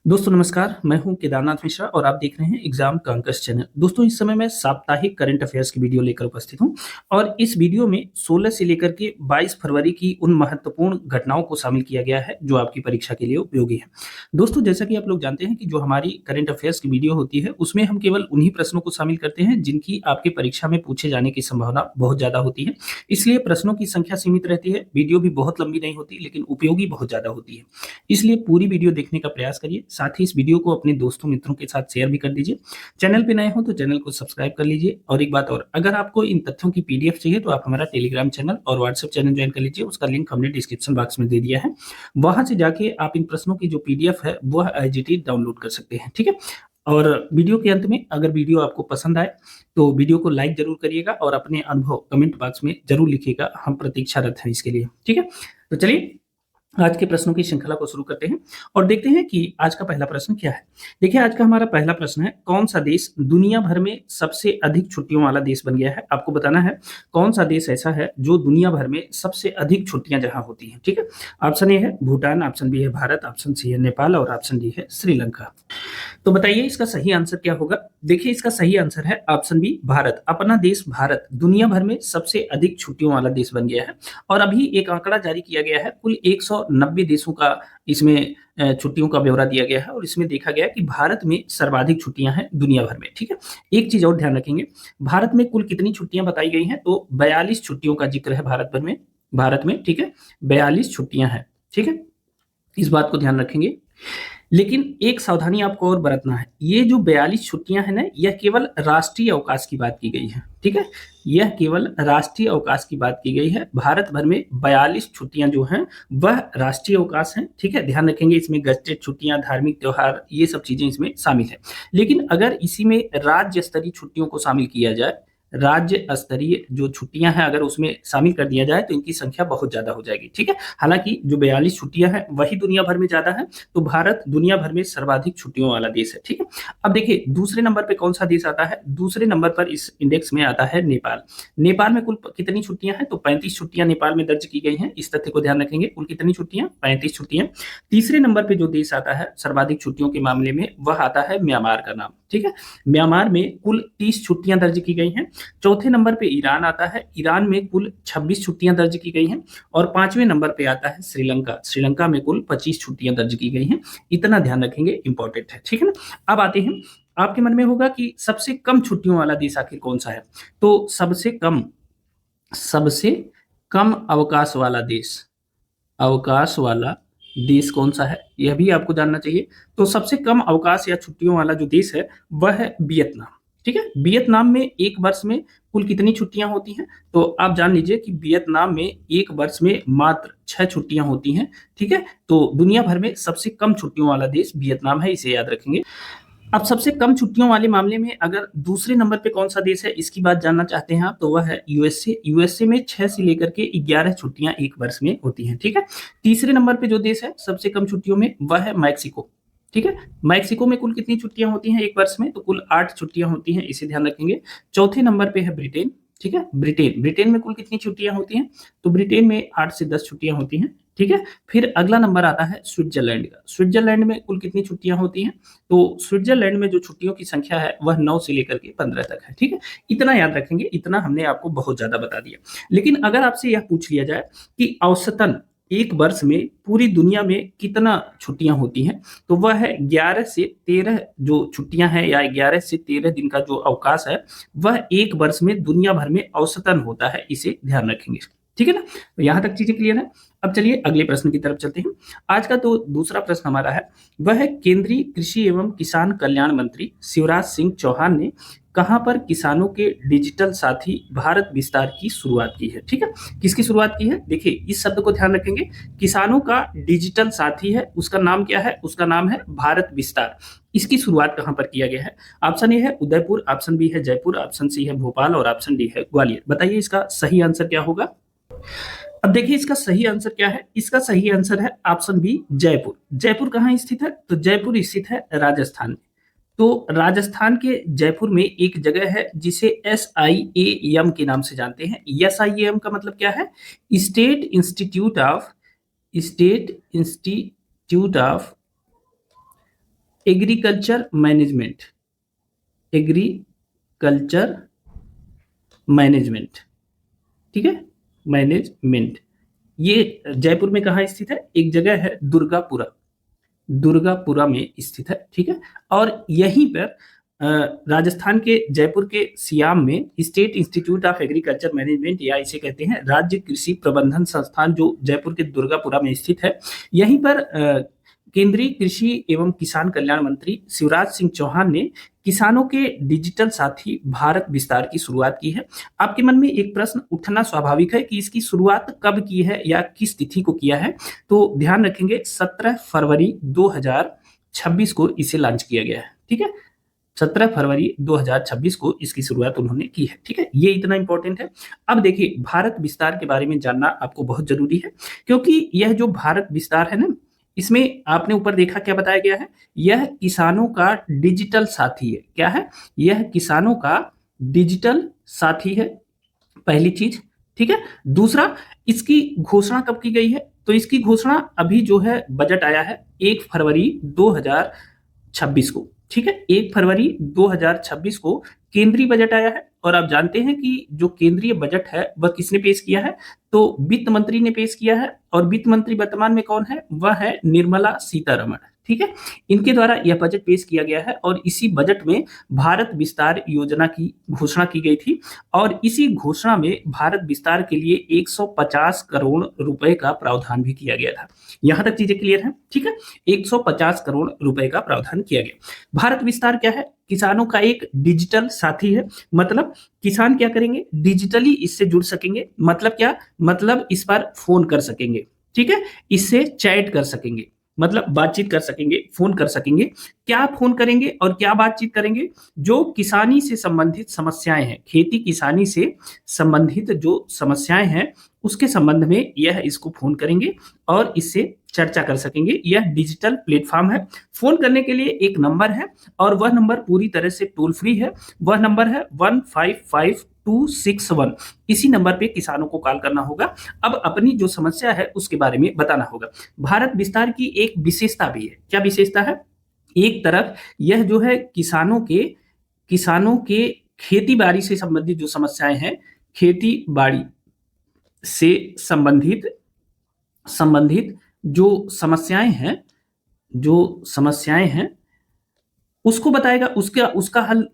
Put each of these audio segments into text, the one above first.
दोस्तों नमस्कार, मैं हूं केदारनाथ मिश्रा और आप देख रहे हैं एग्जाम कांकस चैनल। दोस्तों इस समय मैं साप्ताहिक करंट अफेयर्स की वीडियो लेकर उपस्थित हूं और इस वीडियो में 16 से लेकर के 22 फरवरी की उन महत्वपूर्ण घटनाओं को शामिल किया गया है जो आपकी परीक्षा के लिए उपयोगी है। दोस्तों जैसा कि आप लोग जानते हैं कि जो हमारी करंट अफेयर्स की वीडियो होती है उसमें हम केवल उन्हीं प्रश्नों को शामिल करते हैं जिनकी आपके परीक्षा में पूछे जाने की संभावना बहुत ज्यादा होती है। इसलिए प्रश्नों की संख्या सीमित रहती है, वीडियो भी बहुत लंबी नहीं होती लेकिन उपयोगी बहुत ज्यादा होती है। इसलिए पूरी वीडियो देखने का प्रयास करिए, साथ ही इस वीडियो को अपने दोस्तों मित्रों के साथ शेयर भी कर दीजिए। चैनल पे नए हो तो चैनल को सब्सक्राइब कर लीजिए। और एक बात और, अगर आपको इन तथ्यों की पीडीएफ चाहिए तो आप हमारा टेलीग्राम चैनल और व्हाट्सएप चैनल ज्वाइन कर लीजिए, उसका लिंक हमने डिस्क्रिप्शन बॉक्स में दे दिया है। वहां से जाके आप इन प्रश्नों की जो पीडीएफ है वह आईजीटी डाउनलोड कर सकते हैं, ठीक है। और वीडियो के अंत में अगर वीडियो आपको पसंद आए तो वीडियो को लाइक जरूर करिएगा और अपने अनुभव कमेंट बॉक्स में जरूर लिखिएगा, हम प्रतीक्षारत हैं इसके लिए, ठीक है। तो चलिए आज के प्रश्नों की श्रृंखला को शुरू करते हैं और देखते हैं कि आज का पहला प्रश्न क्या है। देखिए आज का हमारा पहला प्रश्न है, कौन सा देश दुनिया भर में सबसे अधिक छुट्टियों वाला देश बन गया है। आपको बताना है कौन सा देश ऐसा है जो दुनिया भर में सबसे अधिक छुट्टियां जहां होती हैं, ठीक है। ऑप्शन ए है भूटान, ऑप्शन बी है भारत, ऑप्शन सी है नेपाल और ऑप्शन डी है श्रीलंका। तो बताइए इसका सही आंसर क्या होगा। देखिए इसका सही आंसर है ऑप्शन बी भारत। अपना देश भारत दुनिया भर में सबसे अधिक छुट्टियों वाला देश बन गया है और अभी एक आंकड़ा जारी किया गया है, कुल 190 देशों का इसमें छुट्टियों का ब्यौरा दिया गया है और इसमें देखा गया कि भारत में सर्वाधिक छुट्टियां हैं दुनिया भर में, ठीक है। एक चीज और ध्यान रखेंगे, भारत में कुल कितनी छुट्टियां बताई गई हैं तो 42 छुट्टियों का जिक्र है भारत भर में, भारत में, ठीक है। 42 छुट्टियां हैं, ठीक है, इस बात को ध्यान रखेंगे। लेकिन एक सावधानी आपको और बरतना है, ये जो 42 छुट्टियां हैं ना, यह केवल राष्ट्रीय अवकाश की बात की गई है, ठीक है। यह केवल राष्ट्रीय अवकाश की बात की गई है। भारत भर में 42 छुट्टियां जो हैं वह राष्ट्रीय अवकाश हैं, ठीक है। ध्यान रखेंगे इसमें गजटेड छुट्टियां, धार्मिक त्योहार, ये सब चीजें इसमें शामिल है। लेकिन अगर इसी में राज्य स्तरीय छुट्टियों को शामिल किया जाए, राज्य स्तरीय जो छुट्टियां हैं अगर उसमें शामिल कर दिया जाए तो इनकी संख्या बहुत ज्यादा हो जाएगी, ठीक है। हालांकि जो 42 छुट्टियां हैं वही दुनिया भर में ज्यादा है, तो भारत दुनिया भर में सर्वाधिक छुट्टियों वाला देश है, ठीक है। अब देखिए दूसरे नंबर पे कौन सा देश आता है। दूसरे नंबर पर इस इंडेक्स में आता है नेपाल। नेपाल में कुल कितनी छुट्टियां हैं तो 35 छुट्टियां नेपाल में दर्ज की गई हैं। इस तथ्य को ध्यान रखेंगे, कुल कितनी छुट्टियां, 35 छुट्टियां। तीसरे नंबर पे जो देश आता है सर्वाधिक छुट्टियों के मामले में वह आता है म्यांमार का नाम, ठीक है। म्यांमार में कुल 30 छुट्टियां दर्ज की गई हैं। चौथे नंबर पे ईरान आता है, ईरान में कुल 26 छुट्टियां दर्ज की गई हैं। और पांचवें नंबर पे आता है श्रीलंका, श्रीलंका में कुल 25 छुट्टियां दर्ज की गई हैं। इतना ध्यान रखेंगे, इंपॉर्टेंट है, ठीक है ना। अब आते हैं, आपके मन में होगा कि सबसे कम छुट्टियों वाला देश आखिर कौन सा है। तो सबसे कम अवकाश वाला देश, अवकाश वाला देश कौन सा है यह भी आपको जानना चाहिए। तो सबसे कम अवकाश या छुट्टियों वाला जो देश है वह है वियतनाम, ठीक है। वियतनाम में एक वर्ष में कुल कितनी छुट्टियां होती हैं तो आप जान लीजिए कि वियतनाम में एक वर्ष में मात्र 6 छुट्टियां होती हैं, ठीक है। तो दुनिया भर में सबसे कम छुट्टियों वाला देश वियतनाम है, इसे याद रखेंगे। अब सबसे कम छुट्टियों वाले मामले में अगर दूसरे नंबर पे कौन सा देश है इसकी बात जानना चाहते हैं आप, तो वह है यूएसए। यूएसए में 6 से लेकर के 11 छुट्टियां एक वर्ष में होती हैं, ठीक है। तीसरे नंबर पे जो देश है सबसे कम छुट्टियों में वह है मैक्सिको, ठीक है। मैक्सिको में कुल कितनी छुट्टियां होती हैं एक वर्ष में तो कुल 8 छुट्टियां होती हैं, इसे ध्यान रखेंगे। चौथे नंबर पे है ब्रिटेन, ठीक है। ब्रिटेन में कुल कितनी छुट्टियां होती हैं तो ब्रिटेन में 8 से 10 छुट्टियां होती हैं, ठीक है। फिर अगला नंबर आता है स्विट्जरलैंड का। स्विट्जरलैंड में कुल कितनी छुट्टियां होती हैं तो स्विट्जरलैंड में जो छुट्टियों की संख्या है वह 9 से लेकर के 15 तक है, ठीक है। इतना याद रखेंगे, इतना हमने आपको बहुत ज्यादा बता दिया। लेकिन अगर आपसे यह पूछ लिया जाए कि औसतन एक वर्ष में पूरी दुनिया में कितना छुट्टियां होती हैं तो वह है 11 से 13 जो छुट्टियां हैं या 11 से 13 दिन का जो अवकाश है वह एक वर्ष में दुनिया भर में औसतन होता है, इसे ध्यान रखेंगे, ठीक है ना। तो यहां तक चीजें क्लियर है। अब चलिए अगले प्रश्न की तरफ चलते हैं। आज का तो दूसरा प्रश्न हमारा है वह है, केंद्रीय कृषि एवं किसान कल्याण मंत्री शिवराज सिंह चौहान ने कहां पर किसानों के डिजिटल साथी भारत विस्तार की शुरुआत की है, ठीक है। किसकी शुरुआत की है, देखिए इस शब्द को ध्यान रखेंगे, किसानों का डिजिटल साथी है, उसका नाम क्या है, उसका नाम है भारत विस्तार। इसकी शुरुआत कहां पर किया गया है। ऑप्शन ए है उदयपुर, ऑप्शन बी है जयपुर, ऑप्शन सी है भोपाल और ऑप्शन डी है ग्वालियर। बताइए इसका सही आंसर क्या होगा। अब देखिए इसका सही आंसर क्या है, इसका सही आंसर है ऑप्शन बी जयपुर। जयपुर कहाँ स्थित है तो जयपुर स्थित है राजस्थान में। तो राजस्थान के जयपुर में एक जगह है जिसे SIAM के नाम से जानते हैं। SIAM का मतलब क्या है, state institute of agriculture management, agriculture management, ठीक है, मैनेजमेंट। ये जयपुर में कहाँ स्थित है? एक जगह है दुर्गापुरा, दुर्गापुरा में स्थित है, ठीक है। और यहीं पर राजस्थान के जयपुर के सियाम में state institute of agriculture management, या इसे कहते हैं राज्य कृषि प्रबंधन संस्थान, जो जयपुर के दुर्गापुरा में स्थित है। यहीं पर केंद्रीय कृषि एवं किसान कल्याण मंत्री शिवराज सिंह चौहान ने किसानों के डिजिटल साथी भारत विस्तार की शुरुआत की है। आपके मन में एक प्रश्न उठना स्वाभाविक है कि इसकी शुरुआत कब की है या किस तिथि को किया है। तो ध्यान रखेंगे 17 फरवरी 2026 को इसे लॉन्च किया गया है, ठीक है। 17 फरवरी 2026 को इसकी शुरुआत उन्होंने की है, ठीक है। ये इतना इंपॉर्टेंट है। अब देखिए, भारत विस्तार के बारे में जानना आपको बहुत जरूरी है, क्योंकि यह जो भारत विस्तार है ना, इसमें आपने ऊपर देखा क्या बताया गया है, यह किसानों का डिजिटल साथी है। क्या है? यह किसानों का डिजिटल साथी है, पहली चीज, ठीक है। दूसरा, इसकी घोषणा कब की गई है? तो इसकी घोषणा अभी जो है बजट आया है 1 फरवरी 2026 को, ठीक है। 1 फरवरी 2026 को केंद्रीय बजट आया है। और आप जानते हैं कि जो केंद्रीय बजट है वह किसने पेश किया है? तो वित्त मंत्री ने पेश किया है। और वित्त मंत्री वर्तमान में कौन है? वह है निर्मला सीतारमण, ठीक है। इनके द्वारा यह बजट पेश किया गया है और इसी बजट में भारत विस्तार योजना की घोषणा की गई थी। और इसी घोषणा में भारत विस्तार के लिए 150 करोड़ रुपए का प्रावधान भी किया गया था। यहां तक चीजें क्लियर हैं, ठीक है। 150 करोड़ रुपए का प्रावधान किया गया। भारत विस्तार क्या है? किसानों का एक डिजिटल साथी है। मतलब किसान क्या करेंगे? डिजिटली इससे जुड़ सकेंगे। मतलब क्या? मतलब इस पर फोन कर सकेंगे, ठीक है। इससे चैट कर सकेंगे, मतलब बातचीत कर सकेंगे, फोन कर सकेंगे। क्या फोन करेंगे और क्या बातचीत करेंगे? जो किसानी से संबंधित समस्याएं हैं, खेती किसानी से संबंधित जो समस्याएं हैं, उसके संबंध में यह इसको फोन करेंगे और इससे चर्चा कर सकेंगे। यह डिजिटल प्लेटफॉर्म है। फोन करने के लिए एक नंबर है और वह नंबर पूरी तरह से टोल फ्री है। वह नंबर है 155261। इसी नंबर पे किसानों को कॉल करना होगा। अब अपनी जो समस्या है उसके बारे में बताना होगा। भारत विस्तार की एक विशेषता भी है। क्या विशेषता है? एक तरफ यह जो है किसानों के खेती बाड़ी से संबंधित जो समस्याएं हैं, खेती बाड़ी से संबंधित जो समस्याएं हैं उसको बताएगा, उसका हल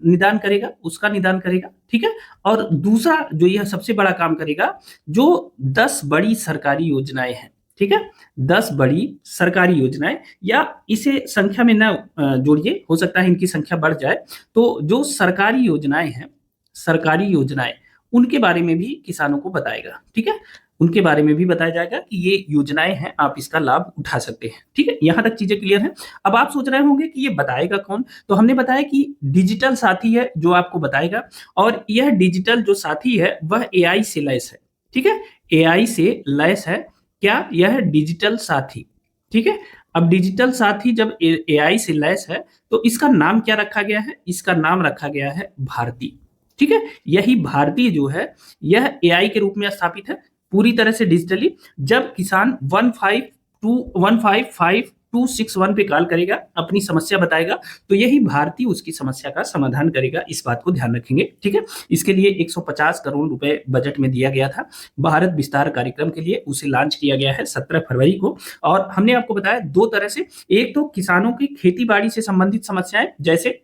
उसका निदान करेगा, ठीक है। और दूसरा जो यह सबसे बड़ा काम करेगा, जो 10 बड़ी सरकारी योजनाएं हैं, ठीक है, 10 बड़ी सरकारी योजनाएं, या इसे संख्या में न जोड़िए, हो सकता है इनकी संख्या बढ़ जाए। तो जो सरकारी योजनाएं हैं, सरकारी योजनाएं, उनके बारे में भी किसानों को बताएगा, ठीक है। उनके बारे में भी बताया जाएगा कि ये योजनाएं हैं, आप इसका लाभ उठा सकते हैं, ठीक है। यहां तक चीजें क्लियर हैं। अब आप सोच रहे होंगे कि ये बताएगा कौन? तो हमने बताया कि डिजिटल साथी है जो आपको बताएगा। और यह डिजिटल जो साथी है वह एआई से लैस है, ठीक है। एआई से लैस है। क्या? यह डिजिटल साथी, ठीक है। अब डिजिटल साथी जब एआई से लैस है तो इसका नाम क्या रखा गया है? इसका नाम रखा गया है भारती, ठीक है। यही भारती जो है यह एआई के रूप में स्थापित है, पूरी तरह से डिजिटली। जब किसान 155261 पे कॉल करेगा, अपनी समस्या बताएगा, तो यही भारती उसकी समस्या का समाधान करेगा। इस बात को ध्यान रखेंगे, ठीक है। इसके लिए 150 करोड़ रुपए बजट में दिया गया था भारत विस्तार कार्यक्रम के लिए। उसे लॉन्च किया गया है 17 फरवरी को। और हमने आपको बताया दो तरह से, एक तो किसानों की खेती बाड़ी से संबंधित समस्याएं, जैसे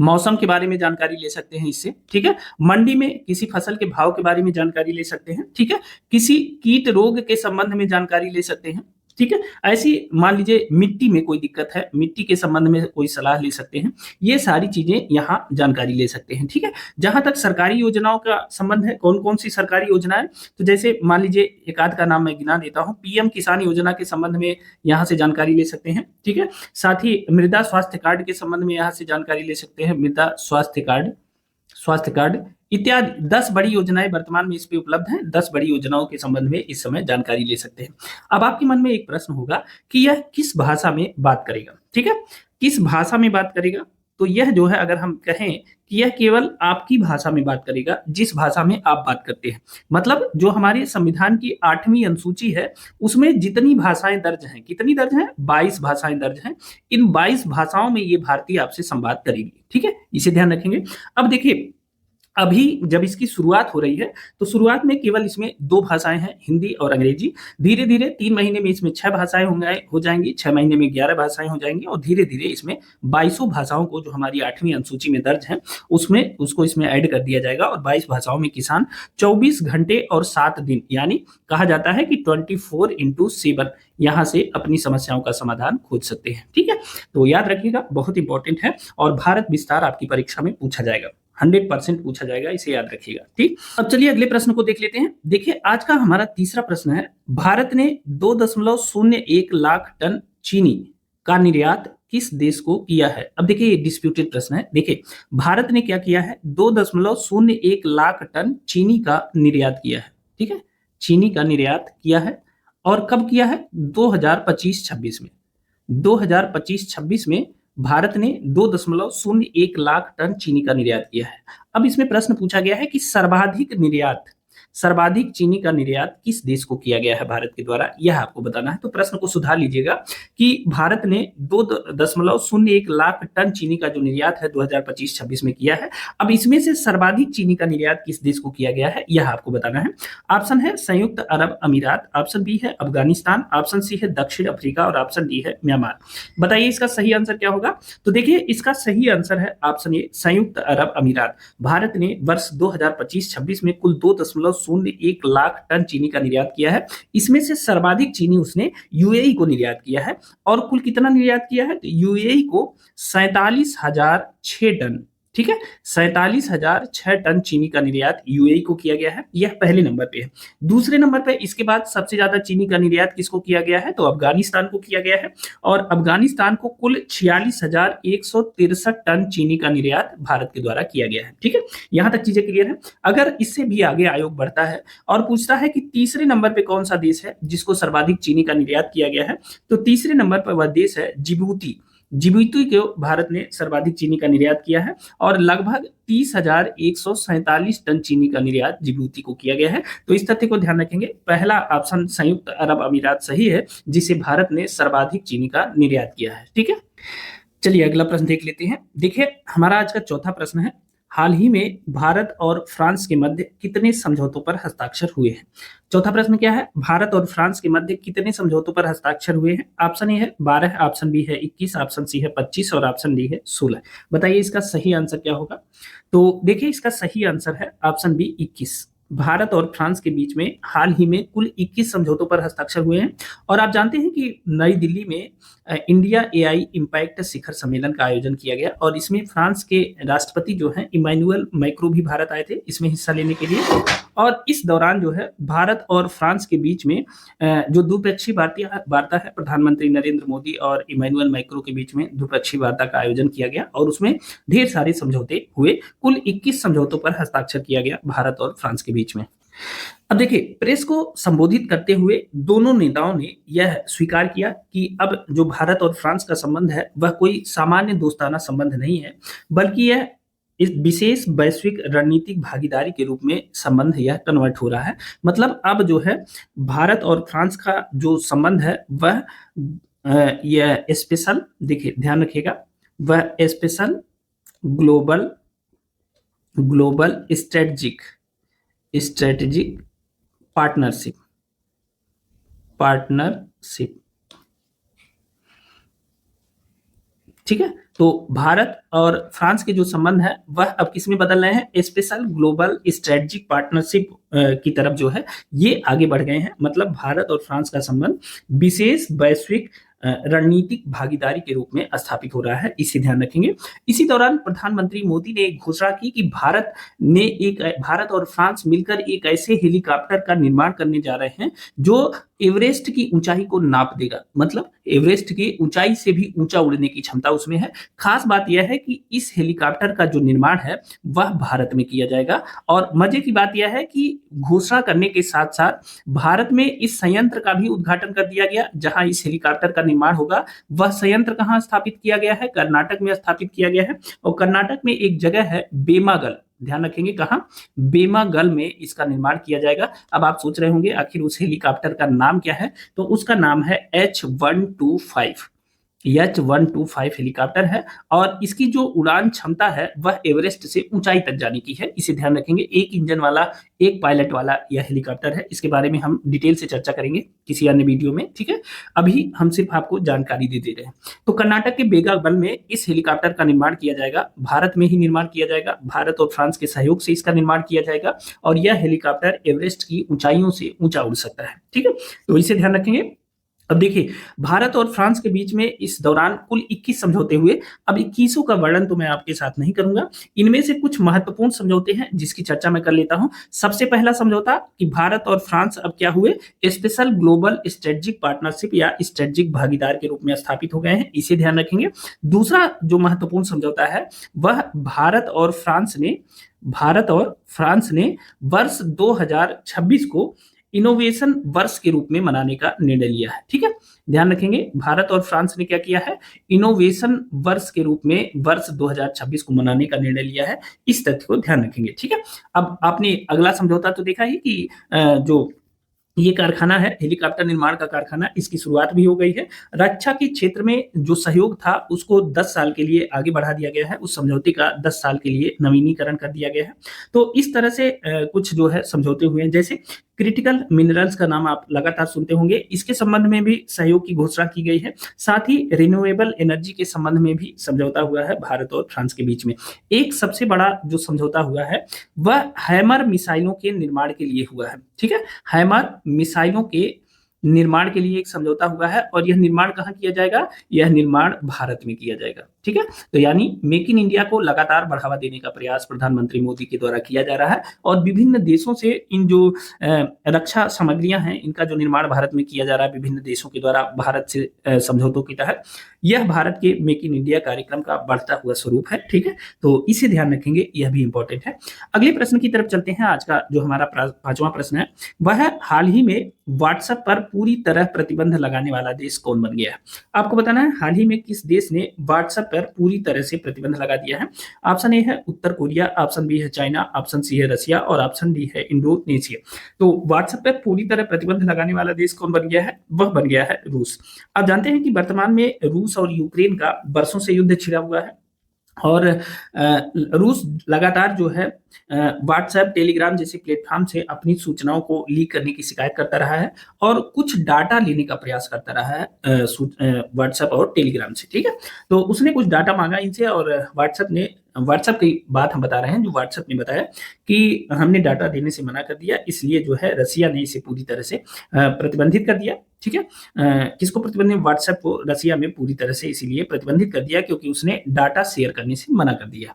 मौसम के बारे में जानकारी ले सकते हैं इससे, ठीक है। मंडी में किसी फसल के भाव के बारे में जानकारी ले सकते हैं, ठीक है। किसी कीट रोग के संबंध में जानकारी ले सकते हैं, ठीक है। ऐसी मान लीजिए मिट्टी में कोई दिक्कत है, मिट्टी के संबंध में कोई सलाह ले सकते हैं। ये सारी चीजें यहाँ जानकारी ले सकते हैं, ठीक है। जहां तक सरकारी योजनाओं का संबंध है, कौन कौन सी सरकारी योजनाएं, तो जैसे मान लीजिए एक आध का नाम मैं गिना देता हूं। पीएम किसान योजना के संबंध में यहाँ से जानकारी ले सकते हैं, ठीक है। साथ ही मृदा स्वास्थ्य कार्ड के संबंध में यहाँ से जानकारी ले सकते हैं, मृदा स्वास्थ्य कार्ड इत्यादि 10 बड़ी योजनाएं वर्तमान में इस पे उपलब्ध हैं। 10 बड़ी योजनाओं के संबंध में इस समय जानकारी ले सकते हैं। अब आपके मन में एक प्रश्न होगा कि यह किस भाषा में बात करेगा, ठीक है। किस भाषा में बात करेगा? तो यह जो है अगर हम कहें कि यह केवल आपकी भाषा में बात करेगा जिस भाषा में आप बात करते हैं। मतलब जो हमारे संविधान की 8वीं अनुसूची है उसमें जितनी भाषाएं दर्ज हैं, कितनी दर्ज हैं? 22 भाषाएं दर्ज हैं। इन 22 भाषाओं में ये भारतीय आपसे संवाद करेगी। ठीक है, इसे ध्यान रखेंगे। अब देखिए, अभी जब इसकी शुरुआत हो रही है तो शुरुआत में केवल इसमें 2 भाषाएं हैं, हिंदी और अंग्रेजी। धीरे धीरे 3 महीने में इसमें 6 भाषाएं हो जाएंगी, 6 महीने में 11 भाषाएं हो जाएंगी और धीरे धीरे इसमें 22 भाषाओं को जो हमारी 8वीं अनुसूची में दर्ज है उसको इसमें ऐड कर दिया जाएगा और 22 भाषाओं में किसान 24 घंटे और 7 दिन, यानी कहा जाता है कि 24x7 यहाँ से अपनी समस्याओं का समाधान खोज सकते हैं। ठीक है, तो याद रखिएगा, बहुत इंपॉर्टेंट है और भारत विस्तार आपकी परीक्षा में पूछा जाएगा, 100% पूछा जाएगा, इसे याद रखिएगा। ठीक, अब चलिए अगले प्रश्न को देख लेते हैं। देखिए, आज का हमारा तीसरा प्रश्न है, भारत ने 2.01 लाख टन चीनी का निर्यात किस देश को किया है? अब देखिए, ये डिस्प्यूटेड प्रश्न है। देखिए, भारत ने क्या किया है? 2.01 लाख टन चीनी का निर्यात किया है। ठीक है, चीनी का निर्यात किया है और कब किया है? 2025-26 में। 2025-26 में भारत ने 2.01 लाख टन चीनी का निर्यात किया है। अब इसमें प्रश्न पूछा गया है कि सर्वाधिक चीनी का निर्यात किस देश को किया गया है भारत के द्वारा, यह आपको बताना है। तो प्रश्न को सुधार लीजिएगा कि भारत ने 2.01 लाख टन चीनी का जो निर्यात है 2025-26 में किया है। अब इसमें से सर्वाधिक चीनी का निर्यात किस देश को किया गया है, यह आपको बताना है। ऑप्शन है संयुक्त अरब अमीरात, ऑप्शन बी है अफगानिस्तान, ऑप्शन सी है दक्षिण अफ्रीका और ऑप्शन डी है म्यांमार। बताइए इसका सही आंसर क्या होगा? तो देखिए, इसका सही आंसर है ऑप्शन ए, संयुक्त अरब अमीरात। भारत ने वर्ष 2025-26 में कुल 2.01 लाख टन चीनी का निर्यात किया है। इसमें से सर्वाधिक चीनी उसने यूएई को निर्यात किया है और कुल कितना निर्यात किया है? तो यूएई को 47,006 टन। ठीक है, 47,006 टन चीनी का निर्यात यूएई को किया गया है, यह पहले नंबर पे है। दूसरे नंबर पे इसके बाद सबसे ज्यादा चीनी का निर्यात किसको किया गया है? तो अफगानिस्तान को किया गया है और अफगानिस्तान को कुल 46,163 टन चीनी का निर्यात भारत के द्वारा किया गया है। ठीक है, यहां तक चीजें क्लियर है। अगर इससे भी आगे आयोग बढ़ता है और पूछता है कि तीसरे नंबर पे कौन सा देश है जिसको सर्वाधिक चीनी का निर्यात किया गया है, तो तीसरे नंबर पर वह देश है जिबूती। जिबूती को भारत ने सर्वाधिक चीनी का निर्यात किया है और लगभग 30,147 टन चीनी का निर्यात जिबूती को किया गया है। तो इस तथ्य को ध्यान रखेंगे, पहला ऑप्शन संयुक्त अरब अमीरात सही है, जिसे भारत ने सर्वाधिक चीनी का निर्यात किया है। ठीक है, चलिए अगला प्रश्न देख लेते हैं। देखिए, हमारा आज का चौथा प्रश्न है, हाल ही में भारत और फ्रांस के मध्य कितने समझौतों पर हस्ताक्षर हुए हैं? चौथा प्रश्न क्या है? भारत और फ्रांस के मध्य कितने समझौतों पर हस्ताक्षर हुए हैं? ऑप्शन ए है 12, ऑप्शन बी है 21, ऑप्शन सी है 25 और ऑप्शन डी है 16। बताइए इसका सही आंसर क्या होगा? तो देखिए, इसका सही आंसर है ऑप्शन बी 21। भारत और फ्रांस के बीच में हाल ही में कुल 21 समझौतों पर हस्ताक्षर हुए हैं और आप जानते हैं कि नई दिल्ली में इंडिया एआई इम्पैक्ट शिखर सम्मेलन का आयोजन किया गया और इसमें फ्रांस के राष्ट्रपति जो हैं इमैनुअल मैक्रों भी भारत आए थे इसमें हिस्सा लेने के लिए। और इस दौरान जो है भारत और फ्रांस के बीच में जो द्विपक्षीय वार्ता है, प्रधानमंत्री नरेंद्र मोदी और इमैनुअल मैक्रों के बीच में द्विपक्षीय वार्ता का आयोजन किया गया और उसमें ढेर सारे समझौते हुए। कुल 21 समझौतों पर हस्ताक्षर किया गया भारत और फ्रांस के बीच में। अब देखिए, प्रेस को संबोधित करते हुए दोनों नेताओं ने यह स्वीकार किया कि अब जो भारत और फ्रांस का संबंध है वह कोई सामान्य दोस्ताना संबंध नहीं है, बल्कि यह इस विशेष वैश्विक रणनीतिक भागीदारी के रूप में संबंध यह कन्वर्ट हो रहा है। मतलब अब जो है भारत और फ्रांस का जो संबंध है वह यह स्पेशल, देखिए ध्यान रखिएगा, वह स्पेशल ग्लोबल स्ट्रेटेजिक पार्टनरशिप ठीक है। तो भारत और फ्रांस के जो संबंध है वह अब किस में बदल रहे हैं? स्पेशल ग्लोबल स्ट्रेटेजिक पार्टनरशिप की तरफ जो है ये आगे बढ़ गए हैं। मतलब भारत और फ्रांस का संबंध विशेष वैश्विक रणनीतिक भागीदारी के रूप में स्थापित हो रहा है, इसे ध्यान रखेंगे। इसी दौरान प्रधानमंत्री मोदी ने एक घोषणा की कि भारत और फ्रांस मिलकर एक ऐसे हेलीकॉप्टर का निर्माण करने जा रहे हैं जो एवरेस्ट की ऊंचाई को नाप देगा। मतलब एवरेस्ट की ऊंचाई से भी ऊंचा उड़ने की क्षमता उसमें है। खास बात यह है कि इस हेलीकॉप्टर का जो निर्माण है वह भारत में किया जाएगा और मजे की बात यह है कि घोषणा करने के साथ साथ भारत में इस संयंत्र का भी उद्घाटन कर दिया गया जहां इस हेलीकॉप्टर का निर्माण होगा वह संयंत्र कहाँ स्थापित किया गया है? कर्नाटक में स्थापित किया गया है। और कर्नाटक में एक जगह है बेमागल, ध्यान रखेंगे कहाँ, बेमागल में इसका निर्माण किया जाएगा। अब आप सोच रहे होंगे आखिर उस हेलीकॉप्टर का नाम क्या है, तो उसका नाम है H-125। H-125 हेलीकॉप्टर है और इसकी जो उड़ान क्षमता है वह एवरेस्ट से ऊंचाई तक जाने की है। इसे ध्यान रखेंगे, एक इंजन वाला, एक पायलट वाला यह हेलीकॉप्टर है। इसके बारे में हम डिटेल से चर्चा करेंगे किसी अन्य वीडियो में, ठीक है। अभी हम सिर्फ आपको जानकारी दे रहे हैं। तो कर्नाटक के बेगाबल में इस हेलीकॉप्टर का निर्माण किया जाएगा, भारत में ही निर्माण किया जाएगा, भारत और फ्रांस के सहयोग से इसका निर्माण किया जाएगा और यह हेलीकॉप्टर एवरेस्ट की ऊंचाइयों से ऊंचा उड़ सकता है, ठीक है। तो इसे ध्यान रखेंगे। अब देखिए, भारत और फ्रांस के बीच में इस दौरान कुल 21 समझौते हुए। अब 21 का वर्णन तो मैं आपके साथ नहीं करूंगा, इनमें से कुछ महत्वपूर्ण समझौते हैं जिसकी चर्चा मैं कर लेता हूं। सबसे पहला समझौता कि भारत और फ्रांस अब क्या हुए, स्पेशल ग्लोबल स्ट्रेटेजिक पार्टनरशिप या स्ट्रेटेजिक भागीदार के रूप में स्थापित हो गए हैं, इसे ध्यान रखेंगे। दूसरा जो महत्वपूर्ण समझौता है वह भारत और फ्रांस ने वर्ष 2026 को इनोवेशन वर्ष के रूप में मनाने का निर्णय लिया है, ठीक है। ध्यान रखेंगे, भारत और फ्रांस ने क्या किया है, इनोवेशन वर्ष के रूप में वर्ष 2026 को मनाने का निर्णय लिया है। इस तथ्य को ध्यान रखेंगे, ठीक है। अब आपने अगला समझौता तो देखा ही कि जो ये कारखाना है, हेलीकॉप्टर निर्माण का कारखाना, इसकी शुरुआत भी हो गई है। रक्षा के क्षेत्र में जो सहयोग था उसको 10 साल के लिए आगे बढ़ा दिया गया है, उस समझौते का 10 साल के लिए नवीनीकरण कर दिया गया है। तो इस तरह से कुछ जो है समझौते हुए हैं। जैसे क्रिटिकल मिनरल्स का नाम आप लगातार सुनते होंगे, इसके संबंध में भी सहयोग की घोषणा की गई है। साथ ही रिन्यूएबल एनर्जी के संबंध में भी समझौता हुआ है भारत और फ्रांस के बीच में। एक सबसे बड़ा जो समझौता हुआ है वह हैमर मिसाइलों के निर्माण के लिए हुआ है, ठीक है। हैमर मिसाइलों के निर्माण के लिए एक समझौता हुआ है और यह निर्माण कहाँ किया जाएगा, यह निर्माण भारत में किया जाएगा, ठीक है। तो यानी मेक इन इंडिया को लगातार बढ़ावा देने का प्रयास प्रधानमंत्री मोदी के द्वारा किया जा रहा है और विभिन्न देशों से इन जो रक्षा सामग्रियां हैं इनका जो निर्माण भारत में किया जा रहा है विभिन्न देशों के द्वारा भारत से समझौतों के तहत, यह भारत के मेक इन इंडिया कार्यक्रम का बढ़ता हुआ स्वरूप है, ठीक है। तो इसे ध्यान रखेंगे, यह भी इंपॉर्टेंट है। अगले प्रश्न की तरफ चलते हैं। आज का जो हमारा 5वां प्रश्न है वह है, हाल ही में व्हाट्सएप पर पूरी तरह प्रतिबंध लगाने वाला देश कौन बन गया है। आपको बताना है हाल ही में किस देश ने व्हाट्सएप पर पूरी तरह से प्रतिबंध लगा दिया है। ऑप्शन ए है उत्तर कोरिया, ऑप्शन बी है चाइना, ऑप्शन सी है रसिया और ऑप्शन डी है इंडोनेशिया। तो व्हाट्सएप पर पूरी तरह प्रतिबंध लगाने वाला देश कौन बन गया है, वह बन गया है रूस। आप जानते हैं कि वर्तमान में रूस और यूक्रेन का वर्षों से युद्ध छिड़ा हुआ है और रूस लगातार जो है व्हाट्सएप, टेलीग्राम जैसे प्लेटफॉर्म से अपनी सूचनाओं को लीक करने की शिकायत करता रहा है और कुछ डाटा लेने का प्रयास करता रहा है व्हाट्सएप और टेलीग्राम से, ठीक है। तो उसने कुछ डाटा मांगा इनसे और व्हाट्सएप की बात हम बता रहे हैं, जो व्हाट्सएप ने बताया कि हमने डाटा देने से मना कर दिया, इसलिए जो है रसिया ने इसे पूरी तरह से प्रतिबंधित कर दिया, ठीक है। किसको प्रतिबंधित, व्हाट्सएप को रसिया में पूरी तरह से इसीलिए प्रतिबंधित कर दिया क्योंकि उसने डाटा शेयर करने से मना कर दिया।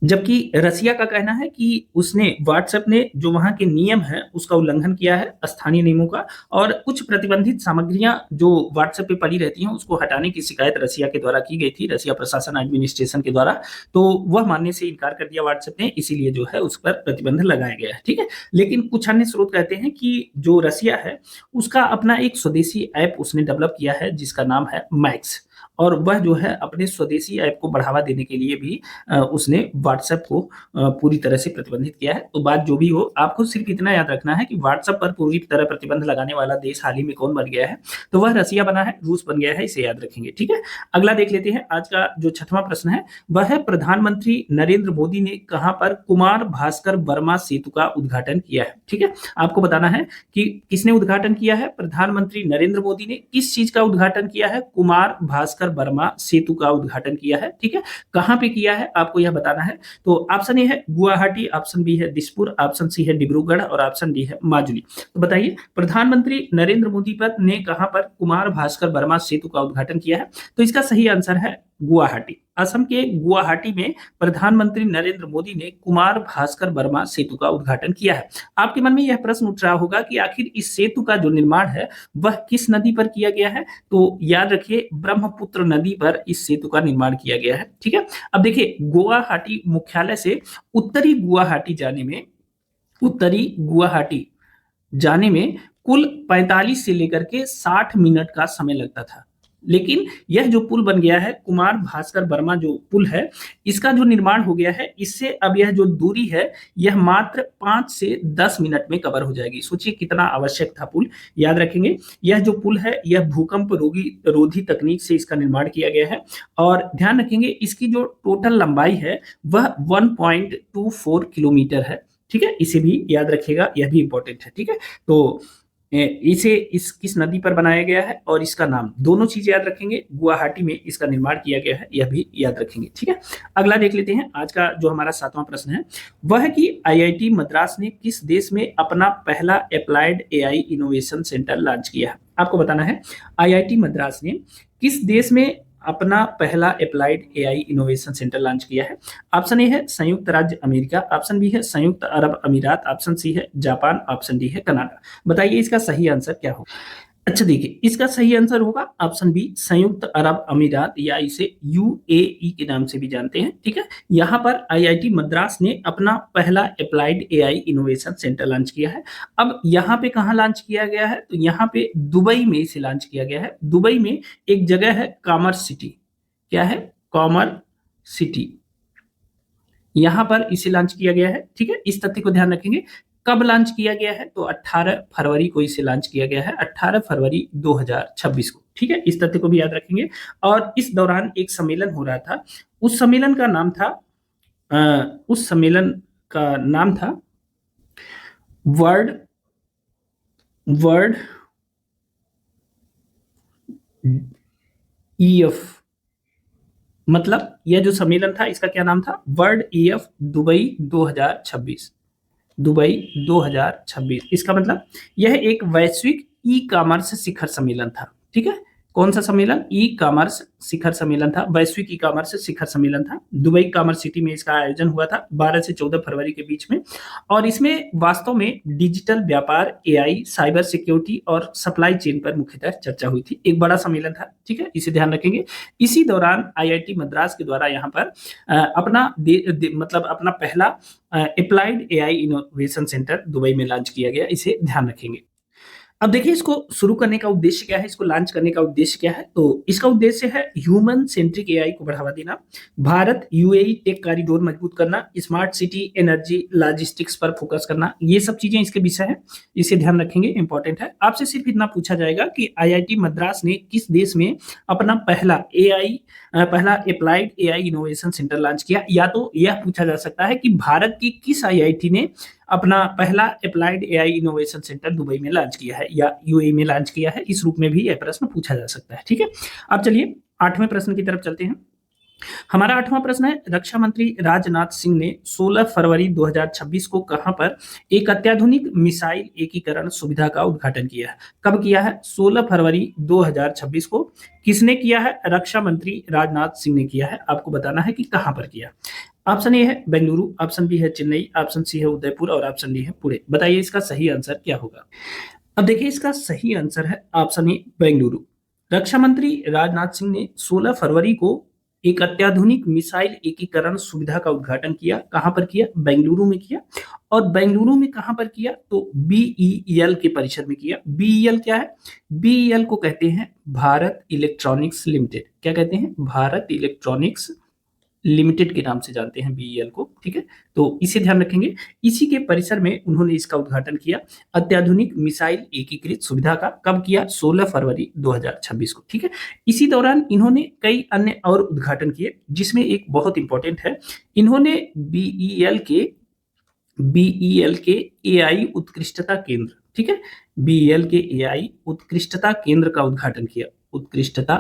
जबकि रसिया का कहना है कि उसने व्हाट्सएप ने जो वहां के नियम है उसका उल्लंघन किया है, स्थानीय नियमों का, और कुछ प्रतिबंधित सामग्रियां जो व्हाट्सएप पे पड़ी रहती हैं उसको हटाने की शिकायत रसिया के द्वारा की गई थी, रसिया प्रशासन एडमिनिस्ट्रेशन के द्वारा। तो वह मानने से इनकार कर दिया व्हाट्सएप ने, इसीलिए जो है उस पर प्रतिबंध लगाया गया है, ठीक है। लेकिन कुछ अन्य स्रोत कहते हैं कि जो रसिया है उसका अपना एक स्वदेशी ऐप उसने डेवलप किया है जिसका नाम है मैक्स, और वह जो है अपने स्वदेशी ऐप को बढ़ावा देने के लिए भी उसने व्हाट्सएप को पूरी तरह से प्रतिबंधित किया है। तो बात जो भी हो, आपको सिर्फ इतना याद रखना है कि व्हाट्सएप पर पूरी तरह प्रतिबंध लगाने वाला देश हाल ही में कौन बन गया है, तो वह रसिया बना है, रूस बन गया है, इसे याद रखेंगे, ठीक है। अगला देख लेते हैं। आज का जो 6वां प्रश्न है वह है, प्रधानमंत्री नरेंद्र मोदी ने कहां पर कुमार भास्कर वर्मा सेतु का उद्घाटन किया है, ठीक है। आपको बताना है कि किसने उद्घाटन किया है, प्रधानमंत्री नरेंद्र मोदी ने किस चीज का उद्घाटन किया है, कुमार भास्कर वर्मा सेतु का उद्घाटन किया है, ठीक है। कहां पे किया है आपको यह बताना है। तो ऑप्शन ए है गुवाहाटी, ऑप्शन बी है दिसपुर, ऑप्शन सी है डिब्रूगढ़ और ऑप्शन डी है माजुली। तो बताइए प्रधानमंत्री नरेंद्र मोदी ने कहां पर कुमार भास्कर वर्मा सेतु का उद्घाटन किया है। तो इसका सही आंसर है गुवाहाटी। असम के गुवाहाटी में प्रधानमंत्री नरेंद्र मोदी ने कुमार भास्कर वर्मा सेतु का उद्घाटन किया है। आपके मन में यह प्रश्न उठ रहा होगा कि आखिर इस सेतु का जो निर्माण है वह किस नदी पर किया गया है। तो याद रखिए ब्रह्मपुत्र नदी पर इस सेतु का निर्माण किया गया है, ठीक है। अब देखिए गुवाहाटी मुख्यालय से उत्तरी गुवाहाटी जाने में कुल 45 से लेकर के 60 मिनट का समय लगता था। लेकिन यह जो पुल बन गया है कुमार भास्कर वर्मा जो पुल है, इसका जो निर्माण हो गया है, इससे अब यह जो दूरी है यह मात्र 5 से 10 मिनट में कवर हो जाएगी। सोचिए कितना आवश्यक था पुल। याद रखेंगे यह जो पुल है यह भूकंप रोधी तकनीक से इसका निर्माण किया गया है। और ध्यान रखेंगे इसकी जो टोटल लंबाई है वह 1.24 किलोमीटर है। ठीक है, इसे भी याद रखिएगा, यह भी इंपॉर्टेंट है। ठीक है, तो इसे इस किस नदी पर बनाया गया है और इसका नाम, दोनों चीज याद रखेंगे। गुवाहाटी में इसका निर्माण किया गया है, यह भी याद रखेंगे। ठीक है, अगला देख लेते हैं। आज का जो हमारा 7वां प्रश्न है वह है कि आईआईटी मद्रास ने किस देश में अपना पहला applied AI innovation centre launch किया है। आपको बताना है आईआईटी मद्रास ने किस देश में अपना पहला applied AI innovation centre launch किया है। ऑप्शन ए है संयुक्त राज्य अमेरिका, ऑप्शन बी है संयुक्त अरब अमीरात, ऑप्शन सी है जापान, ऑप्शन डी है कनाडा। बताइए इसका सही आंसर क्या होगा। अच्छा देखिए, इसका सही आंसर होगा ऑप्शन बी संयुक्त अरब अमीरात, या इसे यूएई के नाम से भी जानते हैं। ठीक है, यहाँ पर आईआईटी मद्रास ने अपना पहला applied AI innovation centre launch किया है। अब यहाँ पे कहाँ लॉन्च किया गया है, तो यहाँ पे दुबई में इसे लॉन्च किया गया है। दुबई में एक जगह है कॉमर्स सिटी, क्या है, कॉमर्स सिटी, यहाँ पर इसे लॉन्च किया गया है। ठीक है, इस तथ्य को ध्यान रखेंगे। कब लॉन्च किया गया है, तो 18 फरवरी को इसे लॉन्च किया गया है, 18 फरवरी 2026 को। ठीक है, इस तथ्य को भी याद रखेंगे। और इस दौरान एक सम्मेलन हो रहा था, उस सम्मेलन का नाम था वर्ल्ड ईएफ, मतलब यह जो सम्मेलन था इसका क्या नाम था, वर्ल्ड ईएफ दुबई 2026। दुबई 2026, इसका मतलब यह एक वैश्विक ई कॉमर्स शिखर सम्मेलन था। ठीक है, कौन सा सम्मेलन, ई कॉमर्स शिखर सम्मेलन था, वैश्विक ई कॉमर्स शिखर सम्मेलन था। दुबई कॉमर्स सिटी में इसका आयोजन हुआ था 12 से 14 फरवरी के बीच में। और इसमें वास्तव में डिजिटल व्यापार, एआई, साइबर सिक्योरिटी और सप्लाई चेन पर मुख्यतः चर्चा हुई थी। एक बड़ा सम्मेलन था। ठीक है, इसे ध्यान रखेंगे। इसी दौरान आईआईटी मद्रास के द्वारा यहाँ पर मतलब अपना पहला applied AI innovation centre Dubai में लॉन्च किया गया, इसे ध्यान रखेंगे। अब देखिए इसको शुरू करने का उद्देश्य क्या है, इसको लॉन्च करने का उद्देश्य क्या है, तो इसका उद्देश्य है ह्यूमन सेंट्रिक एआई को बढ़ावा देना, भारत यूएई टेक कॉरिडोर मजबूत करना, स्मार्ट सिटी, एनर्जी, लॉजिस्टिक्स पर फोकस करना, ये सब चीजें इसके विषय है, इसे ध्यान रखेंगे, इंपॉर्टेंट है। आपसे सिर्फ इतना पूछा जाएगा कि आईआईटी मद्रास ने किस देश में अपना पहला applied AI innovation centre launch किया, या तो यह पूछा जा सकता है कि भारत की किस आईआईटी ने अपना पहला applied AI innovation centre Dubai में लॉन्च किया है या यूएई में लॉन्च किया है। इस रूप में भी यह प्रश्न पूछा जा सकता है। ठीक है, अब चलिए 8वें प्रश्न की तरफ चलते हैं। हमारा 8वां प्रश्न है, रक्षा मंत्री राजनाथ सिंह ने 16 फरवरी 2026 को कहां पर एक अत्याधुनिक मिसाइल एकीकरण सुविधा का उद्घाटन किया है। कब किया है, 16 फरवरी 2026 को। किसने किया है, रक्षा मंत्री राजनाथ सिंह ने किया है। आपको बताना है कि कहां पर किया। ऑप्शन ए है बेंगलुरु, ऑप्शन बी है चेन्नई, ऑप्शन सी है उदयपुर और ऑप्शन डी है पुणे। बताइए इसका सही आंसर क्या होगा। अब देखिए इसका सही आंसर है ऑप्शन ए बेंगलुरु। रक्षा मंत्री राजनाथ सिंह ने 16 फरवरी को एक अत्याधुनिक मिसाइल एकीकरण सुविधा का उद्घाटन किया। कहां पर किया, बेंगलुरु में किया। और बेंगलुरु में कहां पर किया, तो बीईएल के परिसर में किया। बीईएल क्या है, बीईएल को कहते हैं भारत इलेक्ट्रॉनिक्स लिमिटेड। क्या कहते हैं, भारत इलेक्ट्रॉनिक्स लिमिटेड के नाम से जानते हैं बीईएल को। ठीक है, तो इसे ध्यान रखेंगे। इसी के परिसर में उन्होंने इसका उद्घाटन किया, अत्याधुनिक मिसाइल एकीकृत सुविधा का। कब किया, 16 फरवरी 2026 को। ठीक है, इसी दौरान इन्होंने कई अन्य और उद्घाटन किए, जिसमें एक बहुत इंपॉर्टेंट है, इन्होंने बीईएल के एआई उत्कृष्टता केंद्र, ठीक है, बीईएल के एआई उत्कृष्टता केंद्र का उद्घाटन किया। उत्कृष्टता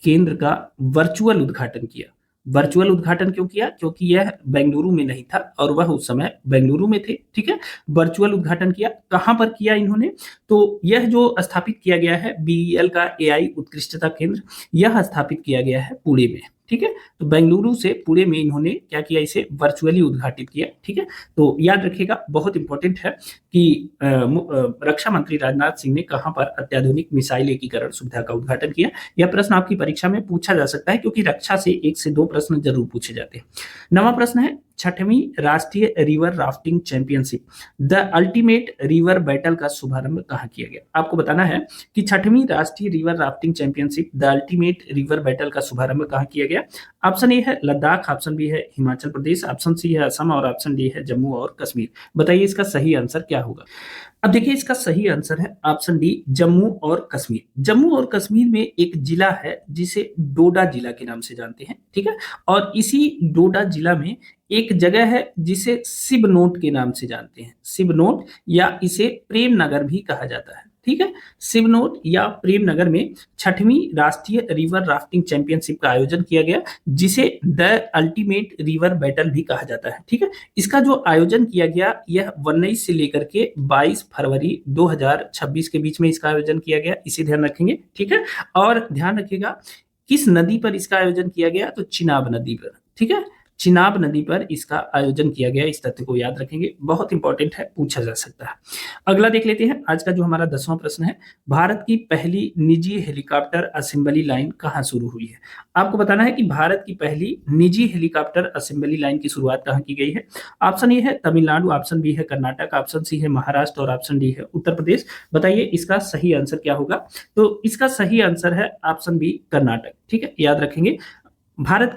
केंद्र का वर्चुअल उद्घाटन किया। वर्चुअल उद्घाटन क्यों किया, क्योंकि यह बेंगलुरु में नहीं था और वह उस समय बेंगलुरु में थे। ठीक है, वर्चुअल उद्घाटन किया। कहां पर किया इन्होंने, तो यह जो स्थापित किया गया है बीईएल का एआई उत्कृष्टता केंद्र, यह स्थापित किया गया है पुणे में। ठीक है, तो बेंगलुरु से पुणे में इन्होंने क्या किया, इसे वर्चुअली उद्घाटित किया। ठीक है, तो याद रखिएगा, बहुत इंपॉर्टेंट है कि रक्षा मंत्री राजनाथ सिंह ने कहां पर अत्याधुनिक मिसाइल एकीकरण सुविधा का उद्घाटन किया। यह प्रश्न आपकी परीक्षा में पूछा जा सकता है, क्योंकि रक्षा से 1 से 2 प्रश्न जरूर पूछे जाते हैं। 9वां प्रश्न है, छठवीं राष्ट्रीय river rafting championship the ultimate river battle का शुभारंभ कहाँ किया गया? आपको बताना है कि छठवीं राष्ट्रीय river rafting championship the ultimate river battle का शुभारंभ कहाँ किया गया? ऑप्शन ए है लद्दाख, ऑप्शन बी है हिमाचल प्रदेश, ऑप्शन सी है असम और ऑप्शन डी है जम्मू और कश्मीर। बताइए इसका सही आंसर क्या होगा? अब देखिए इसका सही आंसर है ऑप्शन डी जम्मू और कश्मीर। जम्मू और कश्मीर में एक जिला है जिसे डोडा जिला के नाम से जानते हैं, ठीक है। और इसी डोडा जिला में एक जगह है जिसे शिवनोट के नाम से जानते हैं, शिवनोट, या इसे प्रेम नगर भी कहा जाता है, ठीक है। शिवनोट या प्रेम नगर में छठवीं राष्ट्रीय रिवर राफ्टिंग चैंपियनशिप का आयोजन किया गया, जिसे द अल्टीमेट रिवर बैटल भी कहा जाता है, ठीक है। इसका जो आयोजन किया गया यह 19 से लेकर के 22 फरवरी 2026 के बीच में इसका आयोजन किया गया, इसे ध्यान रखेंगे, ठीक है। और ध्यान रखिएगा किस नदी पर इसका आयोजन किया गया, तो चिनाब नदी पर, ठीक है। चिनाब नदी पर इसका आयोजन किया गया, इस तथ्य को याद रखेंगे, बहुत इंपॉर्टेंट है, पूछा जा सकता है। अगला देख लेते हैं आज का जो हमारा 10वां प्रश्न है, भारत की पहली निजी हेलीकॉप्टर असेंबली लाइन कहाँ शुरू हुई है? आपको बताना है कि भारत की पहली निजी हेलीकॉप्टर असेंबली लाइन की शुरुआत कहाँ की गई है? ऑप्शन ए है तमिलनाडु, ऑप्शन बी है कर्नाटक, ऑप्शन सी है महाराष्ट्र और ऑप्शन डी है उत्तर प्रदेश। बताइए इसका सही आंसर क्या होगा? तो इसका सही आंसर है ऑप्शन बी कर्नाटक, ठीक है, याद रखेंगे। भारत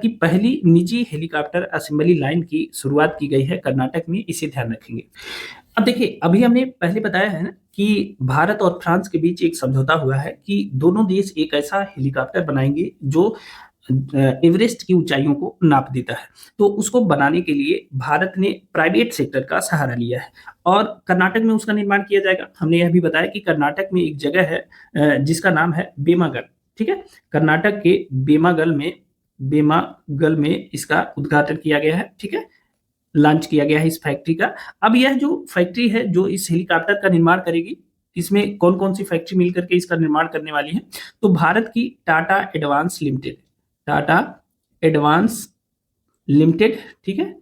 की पहली निजी हेलीकॉप्टर असेंबली लाइन की शुरुआत की गई है कर्नाटक में, इसे ध्यान रखेंगे। अब देखिए अभी हमने पहले बताया है ना कि भारत और फ्रांस के बीच एक समझौता हुआ है कि दोनों देश एक ऐसा हेलीकॉप्टर बनाएंगे जो एवरेस्ट की ऊंचाइयों को नाप देता है। तो उसको बनाने के लिए भारत ने प्राइवेट सेक्टर का सहारा लिया है और कर्नाटक में उसका निर्माण किया जाएगा। हमने यह भी बताया कि कर्नाटक में एक जगह है जिसका नाम है बेमागल, ठीक है। कर्नाटक के बेमागल में इसका उद्घाटन किया गया है, ठीक है, लॉन्च किया गया है इस फैक्ट्री का। अब यह जो फैक्ट्री है जो इस हेलीकॉप्टर का निर्माण करेगी, इसमें कौन कौन सी फैक्ट्री मिलकर के इसका निर्माण करने वाली है? तो भारत की टाटा एडवांस लिमिटेड, ठीक है,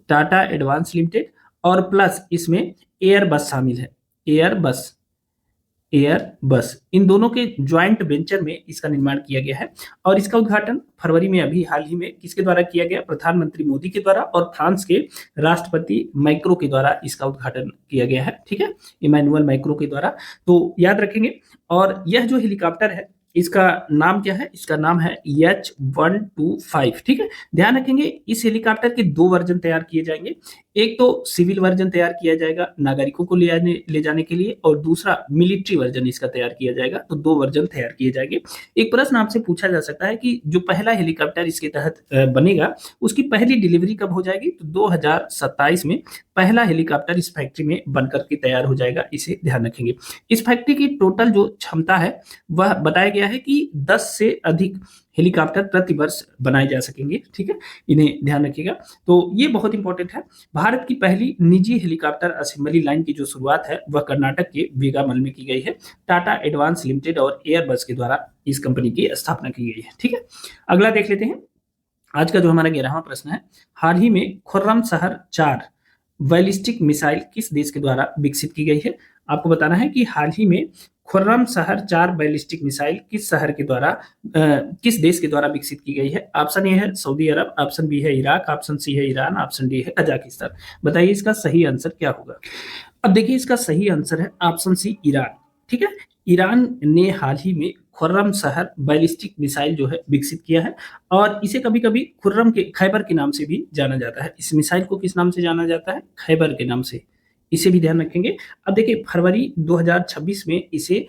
टाटा एडवांस लिमिटेड, और प्लस इसमें एयरबस शामिल है, एयरबस, इन दोनों के ज्वाइंट वेंचर में इसका निर्माण किया गया है। और इसका उद्घाटन फरवरी में अभी हाल ही में किसके द्वारा किया गया? प्रधानमंत्री मोदी के द्वारा और फ्रांस के राष्ट्रपति मैक्रो के द्वारा इसका उद्घाटन किया गया है, ठीक है, इमैनुअल मैक्रो के द्वारा। तो याद रखेंगे। और यह जो हेलीकॉप्टर है इसका नाम क्या है? इसका नाम है H-125, ठीक है। ध्यान रखेंगे इस हेलीकॉप्टर के 2 वर्जन तैयार किए जाएंगे। एक तो सिविल वर्जन तैयार किया जाएगा नागरिकों को ले जाने के लिए, और दूसरा मिलिट्री वर्जन इसका तैयार किया जाएगा। तो 2 वर्जन तैयार किए जाएंगे। एक प्रश्न आपसे पूछा जा सकता है कि जो पहला हेलीकॉप्टर इसके तहत बनेगा उसकी पहली डिलीवरी कब हो जाएगी? तो 2027 में पहला हेलीकॉप्टर इस फैक्ट्री में बनकर के तैयार हो जाएगा, इसे ध्यान रखेंगे। इस फैक्ट्री की टोटल जो क्षमता है वह बताया गया है कि 10 से अधिक हेलीकॉप्टर प्रति वर्ष बनाए जा सकेंगे, ठीक है, इन्हें ध्यान रखिएगा। तो ये बहुत इंपॉर्टेंट है। भारत की पहली निजी हेलीकॉप्टर असेंबली लाइन की जो शुरुआत है वह कर्नाटक के बेगामल में की गई है। टाटा एडवांस लिमिटेड और एयरबस के द्वारा इस कंपनी की स्थापना की गई है, ठीक है। अगला देख लेते हैं आज का जो हमारा 11वां प्रश्न है, हाल ही में खुर्रमशहर 4 बैलिस्टिक मिसाइल किस देश के द्वारा विकसित की गई है? आपको बताना है कि हाल ही में खुर्रमशहर 4 बैलिस्टिक मिसाइल किस देश के द्वारा विकसित की गई है? ऑप्शन ए है सऊदी अरब, ऑप्शन बी है इराक, ऑप्शन सी है ईरान, ऑप्शन डी है कजाकिस्तान। बताइए इसका सही आंसर क्या होगा? अब देखिए इसका सही आंसर है ऑप्शन सी ईरान, ठीक है। ईरान ने हाल ही में खुर्रमशहर बैलिस्टिक मिसाइल जो है विकसित किया है, और इसे कभी कभी खुर्रम के खैबर के नाम से भी जाना जाता है। इस मिसाइल को किस नाम से जाना जाता है? खैबर के नाम से, इसे भी ध्यान रखेंगे। अब देखिए फरवरी 2026 में इसे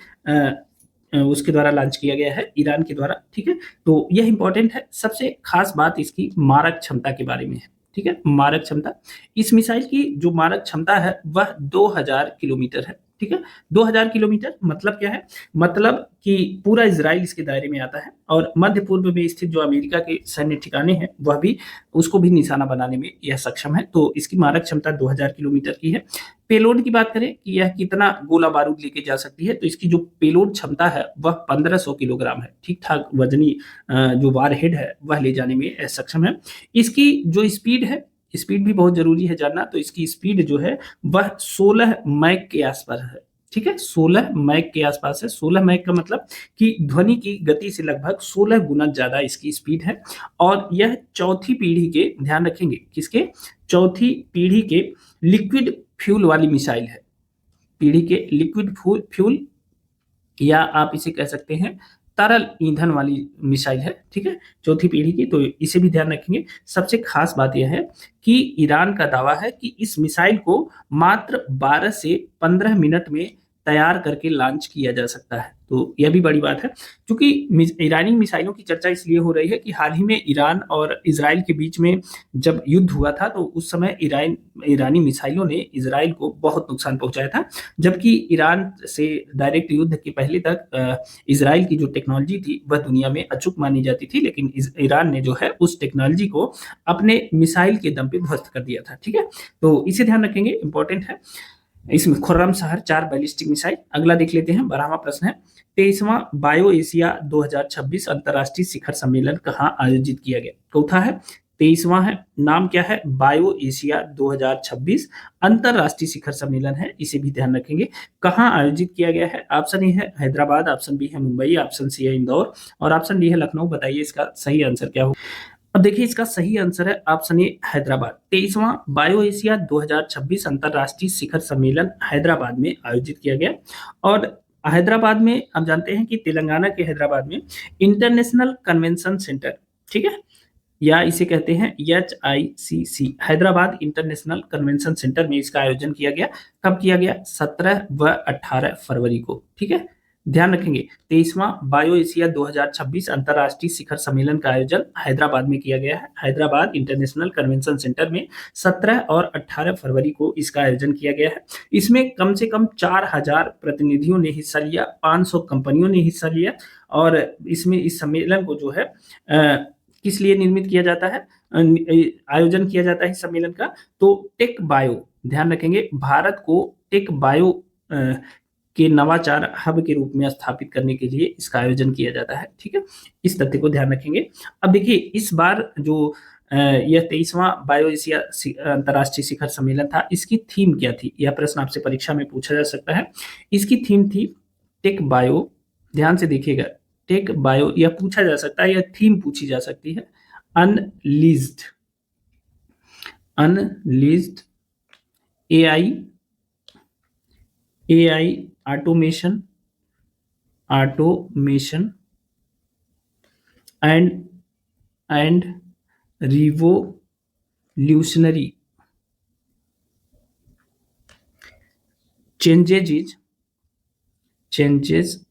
उसके द्वारा लॉन्च किया गया है, ईरान के द्वारा, ठीक है। तो यह इंपॉर्टेंट है। सबसे खास बात इसकी मारक क्षमता के बारे में है, ठीक है, मारक क्षमता। इस मिसाइल की जो मारक क्षमता है वह 2000 किलोमीटर है, ठीक है। 2000 किलोमीटर मतलब क्या है? मतलब कि पूरा इजराइल इसके दायरे में आता है, और मध्य पूर्व में स्थित जो अमेरिका के सैन्य ठिकाने हैं वह भी उसको भी निशाना बनाने में यह सक्षम है। तो इसकी मारक क्षमता 2000 किलोमीटर की है। पेलोड की बात करें कि यह कितना गोला बारूद लेके जा सकती है, तो इसकी जो पेलोड क्षमता है वह 1500 किलोग्राम है। ठीक ठाक वजनी जो वारहेड है वह ले जाने में सक्षम है। इसकी जो स्पीड है, स्पीड भी बहुत जरूरी है जानना, तो इसकी स्पीड जो है वह 16 मैक के आसपास है, ठीक है, 16 मैक के आसपास है। 16 मैक का मतलब कि ध्वनि की गति से लगभग 16 गुना ज़्यादा इसकी स्पीड है और यह चौथी पीढ़ी के, ध्यान रखेंगे किसके, चौथी पीढ़ी के लिक्विड फ्यूल वाली मिसाइल है। पीढ़ी के लिक्विड फ्यूल या आप इसे कह सकते हैं तरल ईंधन वाली मिसाइल है, ठीक है, चौथी पीढ़ी की, तो इसे भी ध्यान रखेंगे। सबसे खास बात यह है कि ईरान का दावा है कि इस मिसाइल को मात्र 12 से 15 मिनट में तैयार करके लॉन्च किया जा सकता है, तो यह भी बड़ी बात है। क्योंकि ईरानी मिसाइलों की चर्चा इसलिए हो रही है कि हाल ही में ईरान और इजराइल के बीच में जब युद्ध हुआ था तो उस समय ईरानी मिसाइलों ने इजराइल को बहुत नुकसान पहुंचाया था, जबकि ईरान से डायरेक्ट युद्ध के पहले तक इजराइल की जो टेक्नोलॉजी थी वह दुनिया में अचूक मानी जाती थी, लेकिन ईरान ने जो है उस टेक्नोलॉजी को अपने मिसाइल के दम पे ध्वस्त कर दिया था, ठीक है, तो इसे ध्यान रखेंगे, इंपॉर्टेंट है। इसमें खुर्रमशहर 4 बैलिस्टिक मिसाइल। अगला देख लेते हैं, 12वां प्रश्न है, 23वां बायो एशिया 2026 अंतर्राष्ट्रीय शिखर सम्मेलन कहाँ आयोजित किया गया? चौथा है, 23वां है, नाम क्या है? बायो एशिया 2026 अंतर्राष्ट्रीय शिखर सम्मेलन है, इसे भी ध्यान रखेंगे। कहाँ आयोजित किया गया है? ऑप्शन ए है हैदराबाद, ऑप्शन बी है मुंबई, ऑप्शन सी है इंदौर और ऑप्शन डी है लखनऊ। बताइए इसका सही आंसर क्या होगा? अब देखिए इसका सही आंसर है ऑप्शन ए हैदराबाद। 23वां बायो एशिया 2026 अंतर्राष्ट्रीय शिखर सम्मेलन हैदराबाद में आयोजित किया गया और हैदराबाद में हम जानते हैं कि तेलंगाना के हैदराबाद में इंटरनेशनल कन्वेंशन सेंटर, ठीक है, या इसे कहते हैं HICC, Hyderabad international convention centre में इसका आयोजन किया गया। कब किया गया? 17 व 18 फरवरी को, ठीक है, ध्यान रखेंगे। 23वां बायो एशिया 2026 अंतर्राष्ट्रीय शिखर सम्मेलन का आयोजन हैदराबाद में किया गया है। हैदराबाद इंटरनेशनल कन्वेंशन सेंटर में 17 और 18 फरवरी को इसका आयोजन किया गया है। इसमें कम से कम 4000 प्रतिनिधियों ने हिस्सा लिया, 500 कंपनियों ने हिस्सा लिया और इसमें इस सम्मेलन को जो है किस लिए निर्मित किया जाता है, आयोजन किया जाता है इस सम्मेलन का, तो टेक बायो, ध्यान रखेंगे, भारत को टेक बायो के नवाचार हब के रूप में स्थापित करने के लिए इसका आयोजन किया जाता है, ठीक है, इस तथ्य को ध्यान रखेंगे। अब देखिए इस बार जो यह 23वां बायो एशिया अंतर्राष्ट्रीय शिखर सम्मेलन था, इसकी थीम क्या थी? यह प्रश्न आपसे परीक्षा में पूछा जा सकता है। इसकी थीम थी टेक बायो, ध्यान से देखिएगा, टेक बायो, यह पूछा जा सकता है, यह थीम पूछी जा सकती है। अनलीज्ड AI automation and revolutionary changes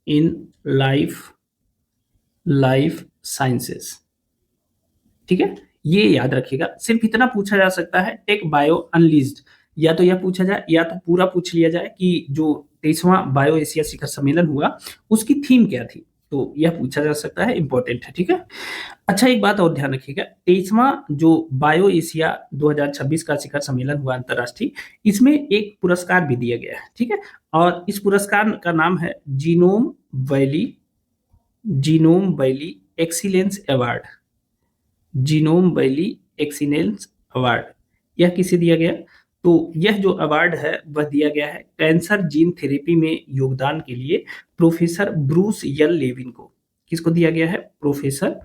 in life sciences, ठीक है, ये याद रखिएगा। सिर्फ इतना पूछा जा सकता है, टेक बायो अनलीज्ड, या तो यह पूछा जाए या तो पूरा पूछ लिया जाए कि जो 23वां बायो एशिया शिखर सम्मेलन हुआ उसकी थीम क्या थी, तो यह पूछा जा सकता है, इंपॉर्टेंट है, ठीक है। अच्छा एक बात और ध्यान रखिएगा, 23वां जो बायो एशिया 2026 का शिखर सम्मेलन हुआ अंतर्राष्ट्रीय, इसमें एक पुरस्कार भी दिया गया है, ठीक है, और इस पुरस्कार का नाम है genome valley excellence award. Genome valley excellence award, यह किसे दिया गया? तो यह जो अवार्ड है वह दिया गया है कैंसर जीन थेरेपी में योगदान के लिए प्रोफेसर ब्रूस एल लेविन को। किसको दिया गया है? प्रोफेसर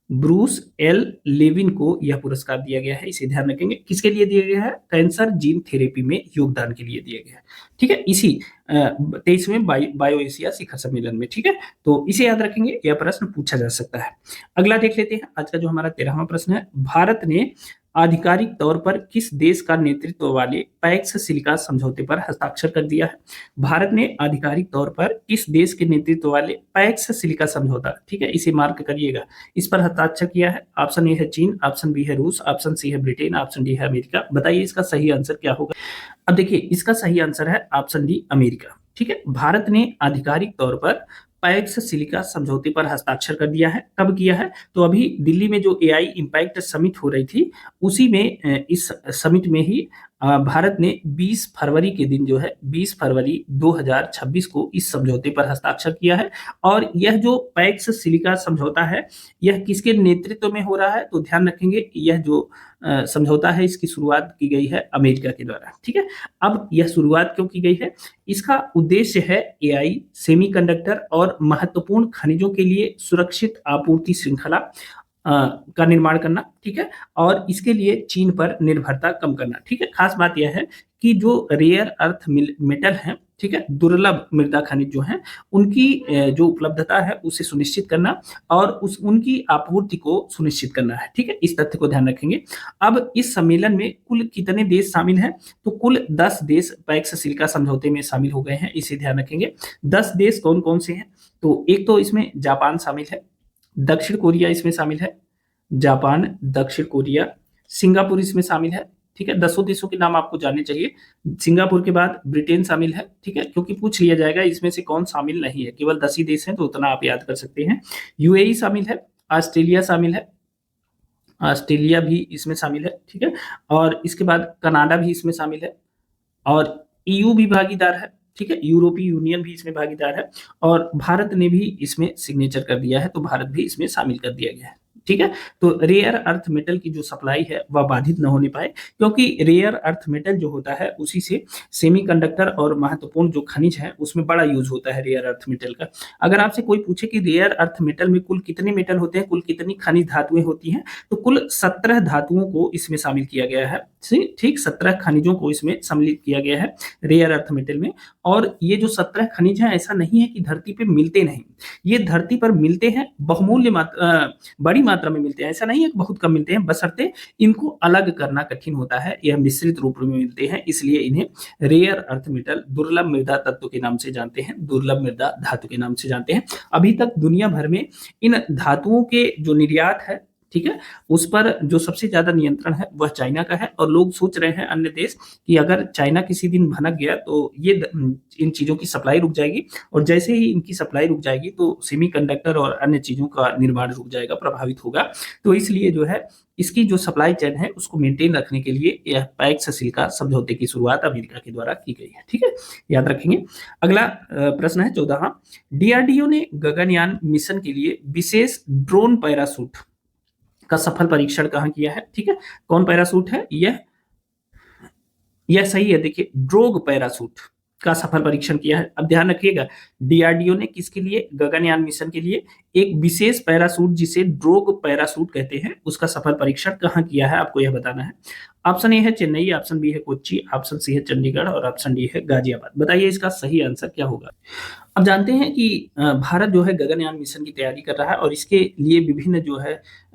ब्रूस एल लेविन को यह पुरस्कार दिया गया है, इसे ध्यान रखेंगे। किसके लिए दिया गया है? कैंसर जीन थेरेपी में योगदान के लिए दिया गया है, ठीक है, इसी 23वें बायो एशिया शिखर सम्मेलन में, ठीक है, तो इसे याद रखेंगे, यह प्रश्न पूछा जा सकता है। अगला देख लेते हैं, आज का जो हमारा 13वां प्रश्न है, भारत ने आधिकारिक तौर पर किस देश का नेतृत्व वाले पैक्स सिलिका समझौते पर हस्ताक्षर कर दिया है? भारत ने आधिकारिक तौर पर किस देश के नेतृत्व वाले पैक्स सिलिका समझौता, ठीक है, इसे मार्क करिएगा, इस पर हस्ताक्षर किया है? ऑप्शन ए है चीन, ऑप्शन बी है रूस, ऑप्शन सी है ब्रिटेन, ऑप्शन डी है अमेरिका। बताइए इसका सही आंसर क्या होगा? अब देखिए इसका सही आंसर है ऑप्शन डी अमेरिका, ठीक है। भारत ने आधिकारिक तौर पर पैक्स सिलिका समझौते पर हस्ताक्षर कर दिया है। कब किया है? तो अभी दिल्ली में जो AI इम्पैक्ट समिट हो रही थी उसी में, इस समिट में ही भारत ने 20 फरवरी के दिन जो है 20 फरवरी 2026 को इस समझौते पर हस्ताक्षर किया है। और यह जो पैक्स सिलिका समझौता है, यह किसके नेतृत्व में हो रहा है? तो ध्यान रखेंगे, यह जो समझौता है इसकी शुरुआत की गई है अमेरिका के द्वारा। ठीक है, अब यह शुरुआत क्यों की गई है? इसका उद्देश्य है एआई, सेमीकंडक्टर और महत्वपूर्ण खनिजों के लिए सुरक्षित आपूर्ति श्रृंखला का निर्माण करना। ठीक है, और इसके लिए चीन पर निर्भरता कम करना। ठीक है, खास बात यह है कि जो रेयर अर्थ मेटल है, ठीक है, दुर्लभ मृदा खनिज जो है, उनकी जो उपलब्धता है उसे सुनिश्चित करना और उनकी आपूर्ति को सुनिश्चित करना है। ठीक है, इस तथ्य को ध्यान रखेंगे। अब इस सम्मेलन में कुल कितने देश शामिल हैं? तो कुल 10 देश पैक्स सिलिका समझौते में शामिल हो गए हैं, इसे ध्यान रखेंगे। 10 देश कौन कौन से हैं? तो एक तो इसमें जापान शामिल है, दक्षिण कोरिया इसमें शामिल है, जापान, दक्षिण कोरिया, सिंगापुर इसमें शामिल है। ठीक है, 10 देशों के नाम आपको जानने चाहिए। सिंगापुर के बाद ब्रिटेन शामिल है। ठीक है, क्योंकि पूछ लिया जाएगा इसमें से कौन शामिल नहीं है, केवल 10 ही देश हैं, तो उतना आप याद कर सकते हैं। यूएई शामिल है, ऑस्ट्रेलिया शामिल है, ऑस्ट्रेलिया भी इसमें शामिल है। ठीक है, और इसके बाद कनाडा भी इसमें शामिल है, और ईयू भी भागीदार है। ठीक है, यूरोपीय यूनियन भी इसमें भागीदार है, और भारत ने भी इसमें सिग्नेचर कर दिया है, तो भारत भी इसमें शामिल कर दिया गया है। ठीक है, तो रेयर अर्थ मेटल की जो सप्लाई है वह बाधित न होने पाए, क्योंकि रेयर अर्थ मेटल जो होता है उसी से सेमीकंडक्टर और महत्वपूर्ण जो खनिज है उसमें बड़ा यूज होता है रेयर अर्थ मेटल का। अगर आपसे कोई पूछे कि रेयर अर्थ मेटल में कुल कितने मेटल होते हैं, कुल कितनी खनिज धातुएं होती हैं, तो कुल 17 धातुओं को इसमें शामिल किया गया है। ठीक, 17 खनिजों को इसमें सम्मिलित किया गया है रेयर अर्थ मेटल में। और ये जो 17 खनिज हैं, ऐसा नहीं है कि धरती पे मिलते नहीं, ये धरती पर मिलते हैं, बहुमूल्य बड़ी मात्रा में मिलते हैं। ऐसा नहीं है कि बहुत कम मिलते हैं, बशर्ते इनको अलग करना कठिन होता है, यह मिश्रित रूप में मिलते हैं, इसलिए इन्हें रेयर अर्थ मेटल, दुर्लभ मृदा तत्व के नाम से जानते हैं, दुर्लभ मृदा धातु के नाम से जानते हैं। अभी तक दुनिया भर में इन धातुओं के जो निर्यात है, ठीक है, उस पर जो सबसे ज्यादा नियंत्रण है वह चाइना का है। और लोग सोच रहे हैं अन्य देश कि अगर चाइना किसी दिन भनक गया तो ये इन चीजों की सप्लाई रुक जाएगी, और जैसे ही इनकी सप्लाई रुक जाएगी तो सेमीकंडक्टर और अन्य चीजों का निर्माण रुक जाएगा, प्रभावित होगा। तो इसलिए जो है इसकी जो सप्लाई चेन है उसको मेंटेन रखने के लिए यह पैक्स सिलिका समझौते की शुरुआत अमेरिका के द्वारा की गई है। ठीक है, याद रखेंगे। अगला प्रश्न है 14वां। डीआरडीओ ने गगनयान मिशन के लिए विशेष ड्रोन पैराशूट का सफल परीक्षण कहाँ किया है? ठीक है, कौन पैराशूट है? यह सही है। देखिए, ड्रोग पैराशूट का सफल परीक्षण किया है। अब ध्यान रखिएगा, डीआरडीओ ने किसके लिए? गगनयान मिशन के लिए एक विशेष पैराशूट जिसे ड्रोग पैराशूट कहते हैं, उसका सफल परीक्षण कहाँ किया है, आपको यह बताना है। ऑप्शन ए है चेन्नई, ऑप्शन बी है कोच्चि, ऑप्शन सी है चंडीगढ़ और ऑप्शन डी है गाजियाबाद। बताइए इसका सही आंसर क्या होगा। अब जानते हैं कि भारत जो है गगनयान मिशन की तैयारी कर रहा है, और इसके लिए विभिन्न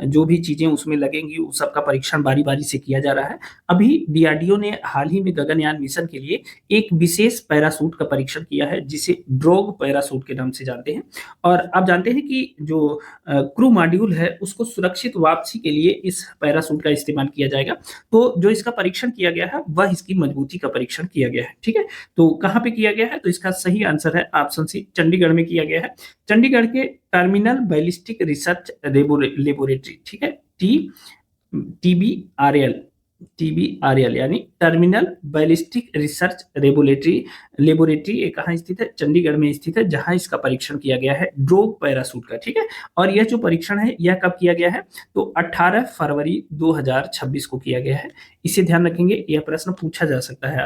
जो भी चीजें उसमें लगेंगी उस सबका परीक्षण बारी बारी से किया जा रहा है। अभी डीआरडीओ ने हाल ही में गगनयान मिशन के लिए एक विशेष पैराशूट का परीक्षण किया है जिसे ड्रोग पैराशूट के नाम से जानते हैं। और आप जानते हैं कि जो क्रू मॉड्यूल है उसको सुरक्षित वापसी के लिए इस पैराशूट का इस्तेमाल किया जाएगा। तो जो इसका परीक्षण किया गया है वह इसकी मजबूती का परीक्षण किया गया है। ठीक है, तो कहाँ पे किया गया है? तो इसका सही आंसर है ऑप्शन सी, चंडीगढ़ में किया गया है। चंडीगढ़ के टर्मिनल बैलिस्टिक रिसर्च लेबोरेटरी, ठीक है, TBRL यानी टर्मिनल बैलिस्टिक रिसर्च लेबोरेटरी ये कहाँ स्थित है? चंडीगढ़ में स्थित है, जहां इसका परीक्षण किया गया है ड्रोग पैराशूट का। ठीक है, और यह जो परीक्षण है यह कब किया गया है? तो 18 फरवरी 2026 को किया गया है। इसे ध्यान रखेंगे, यह प्रश्न पूछा जा सकता है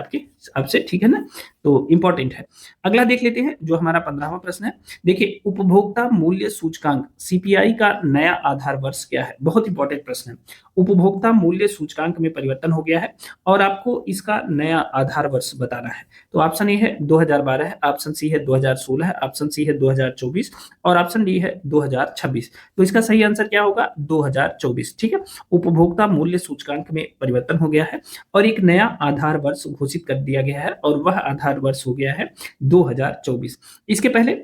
आपसे। ठीक है ना, तो इंपॉर्टेंट है। अगला देख लेते हैं जो हमारा 15वां प्रश्न है। देखिए, उपभोक्ता मूल्य सूचकांक सीपीआई का नया आधार वर्ष क्या है? बहुत इंपॉर्टेंट प्रश्न है। उपभोक्ता मूल्य सूचकांक में परिवर्तन हो गया है और आपको इसका नया आधार वर्ष बताना है। तो ऑप्शन ए है 2012 है, ऑप्शन सी है 2016 है, ऑप्शन सी है 2024 और ऑप्शन डी है 2026। तो इसका सही आंसर क्या होगा? 2024। ठीक है, उपभोक्ता मूल्य सूचकांक में परिवर्तन हो गया है और एक नया आधार वर्ष घोषित कर दिया गया है, और वह आधार वर्ष हो गया है 2024। इसके पहले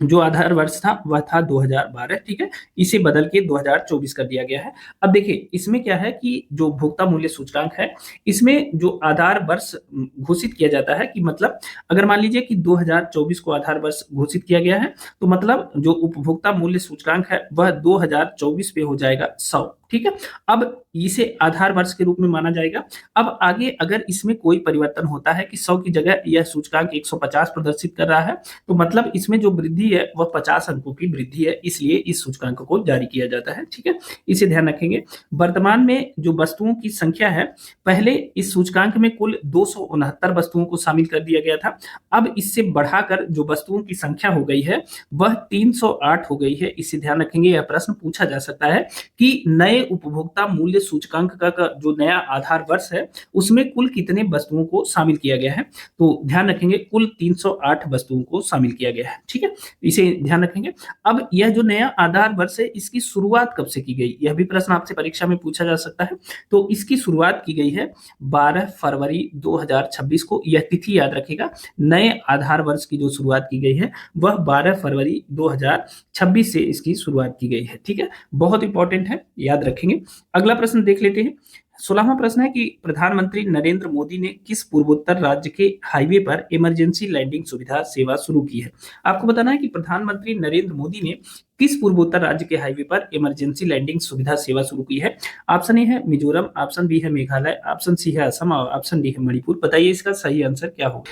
जो आधार वर्ष था वह था 2012। ठीक है, इसे बदल के 2024 कर दिया गया है। अब देखिए, इसमें क्या है कि जो उपभोक्ता मूल्य सूचकांक है इसमें जो आधार वर्ष घोषित किया जाता है, कि मतलब अगर मान लीजिए कि 2024 को आधार वर्ष घोषित किया गया है, तो मतलब जो उपभोक्ता मूल्य सूचकांक है वह 2024 पे हो जाएगा 100। ठीक है, अब इसे आधार वर्ष के रूप में माना जाएगा। अब आगे अगर इसमें कोई परिवर्तन होता है कि 100 की जगह यह सूचकांक 150 प्रदर्शित कर रहा है, तो मतलब इसमें जो वृद्धि है वह 50 अंकों की वृद्धि है, इसलिए इस सूचकांक को जारी किया जाता है। ठीक है, इसे ध्यान रखेंगे। वर्तमान में जो वस्तुओं की संख्या है, पहले इस सूचकांक में कुल 269 वस्तुओं को शामिल कर दिया गया था। अब इससे बढ़ाकर जो वस्तुओं की संख्या हो गई है वह 308 हो गई है। इसे ध्यान रखेंगे, यह प्रश्न पूछा जा सकता है कि नए उपभोक्ता मूल्य सूचकांक का जो नया आधार वर्ष है उसमें कुल कितने वस्तुओं को शामिल किया गया है। तो ध्यान रखेंगे कुल 308 वस्तुओं को शामिल किया गया है। ठीक है, इसे ध्यान रखेंगे। अब यह जो नया आधार वर्ष है इसकी शुरुआत कब से की गई, यह भी प्रश्न आपसे परीक्षा में पूछा जा सकता है। तो इसकी शुरुआत की गई है 12 फरवरी 2026 को। यह तिथि याद रखेगा, नए आधार वर्ष की जो शुरुआत की गई है वह 12 फरवरी 2026 से इसकी शुरुआत की गई है। ठीक है, बहुत इंपॉर्टेंट है, याद रखेंगे। अगला प्रश्न देख लेते हैं। 16वां प्रश्न है कि प्रधानमंत्री नरेंद्र मोदी ने किस पूर्वोत्तर राज्य के हाईवे पर इमरजेंसी लैंडिंग सुविधा सेवा शुरू की है। आपको बताना है कि प्रधानमंत्री नरेंद्र मोदी ने किस पूर्वोत्तर राज्य के हाईवे पर इमरजेंसी लैंडिंग सुविधा सेवा शुरू की है। ऑप्शन ए है मिजोरम, ऑप्शन बी है मेघालय, ऑप्शन सी है असम और ऑप्शन डी है मणिपुर। बताइए इसका सही आंसर क्या होगा।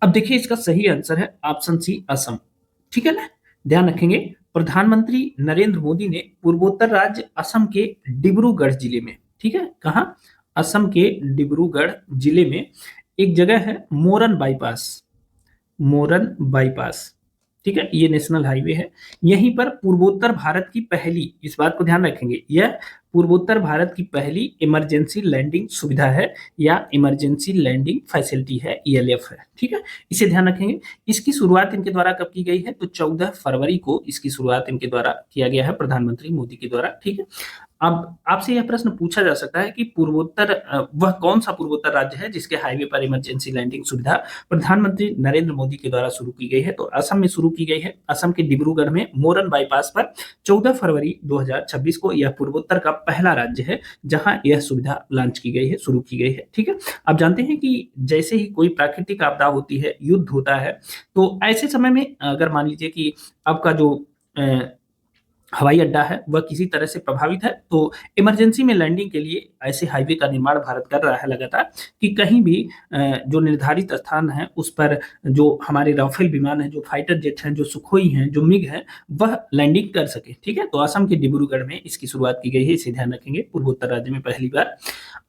अब देखिए इसका सही आंसर है ऑप्शन सी असम। ठीक है ना, ध्यान रखेंगे। प्रधानमंत्री नरेंद्र मोदी ने पूर्वोत्तर राज्य असम के डिब्रूगढ़ जिले में, ठीक है, कहा असम के डिब्रूगढ़ जिले में एक जगह है मोरन बाईपास, मोरन बाईपास, ठीक है, ये नेशनल हाईवे है। यहीं पर पूर्वोत्तर भारत की पहली, इस बात को ध्यान रखेंगे, यह पूर्वोत्तर भारत की पहली इमरजेंसी लैंडिंग सुविधा है या इमरजेंसी लैंडिंग फैसिलिटी है, ईएलएफ है। ठीक है, इसे ध्यान रखेंगे। इसकी शुरुआत इनके द्वारा कब की गई है, तो 14 फरवरी को इसकी शुरुआत इनके द्वारा किया गया है, प्रधानमंत्री मोदी के द्वारा। ठीक है, अब आपसे यह प्रश्न पूछा जा सकता है कि पूर्वोत्तर वह कौन सा पूर्वोत्तर राज्य है जिसके हाईवे पर इमरजेंसी लैंडिंग सुविधा प्रधानमंत्री नरेंद्र मोदी के द्वारा शुरू की गई है। तो असम में शुरू की गई है, असम के डिब्रूगढ़ में मोरन बाईपास पर 14 फरवरी 2026 को। यह पूर्वोत्तर का पहला राज्य है जहां यह सुविधा लॉन्च की गई है, शुरू की गई है। ठीक है, आप जानते हैं कि जैसे ही कोई प्राकृतिक आपदा होती है, युद्ध होता है, तो ऐसे समय में अगर मान लीजिए कि आपका जो हवाई अड्डा है वह किसी तरह से प्रभावित है, तो इमरजेंसी में लैंडिंग के लिए ऐसे हाईवे का निर्माण भारत कर रहा है लगातार, कि कहीं भी जो निर्धारित स्थान है उस पर जो हमारे राफेल विमान है, जो फाइटर जेट हैं, जो सुखोई हैं, जो मिग है, वह लैंडिंग कर सके। ठीक है, तो असम के डिब्रूगढ़ में इसकी शुरुआत की गई है, इसे ध्यान रखेंगे, पूर्वोत्तर राज्य में पहली बार।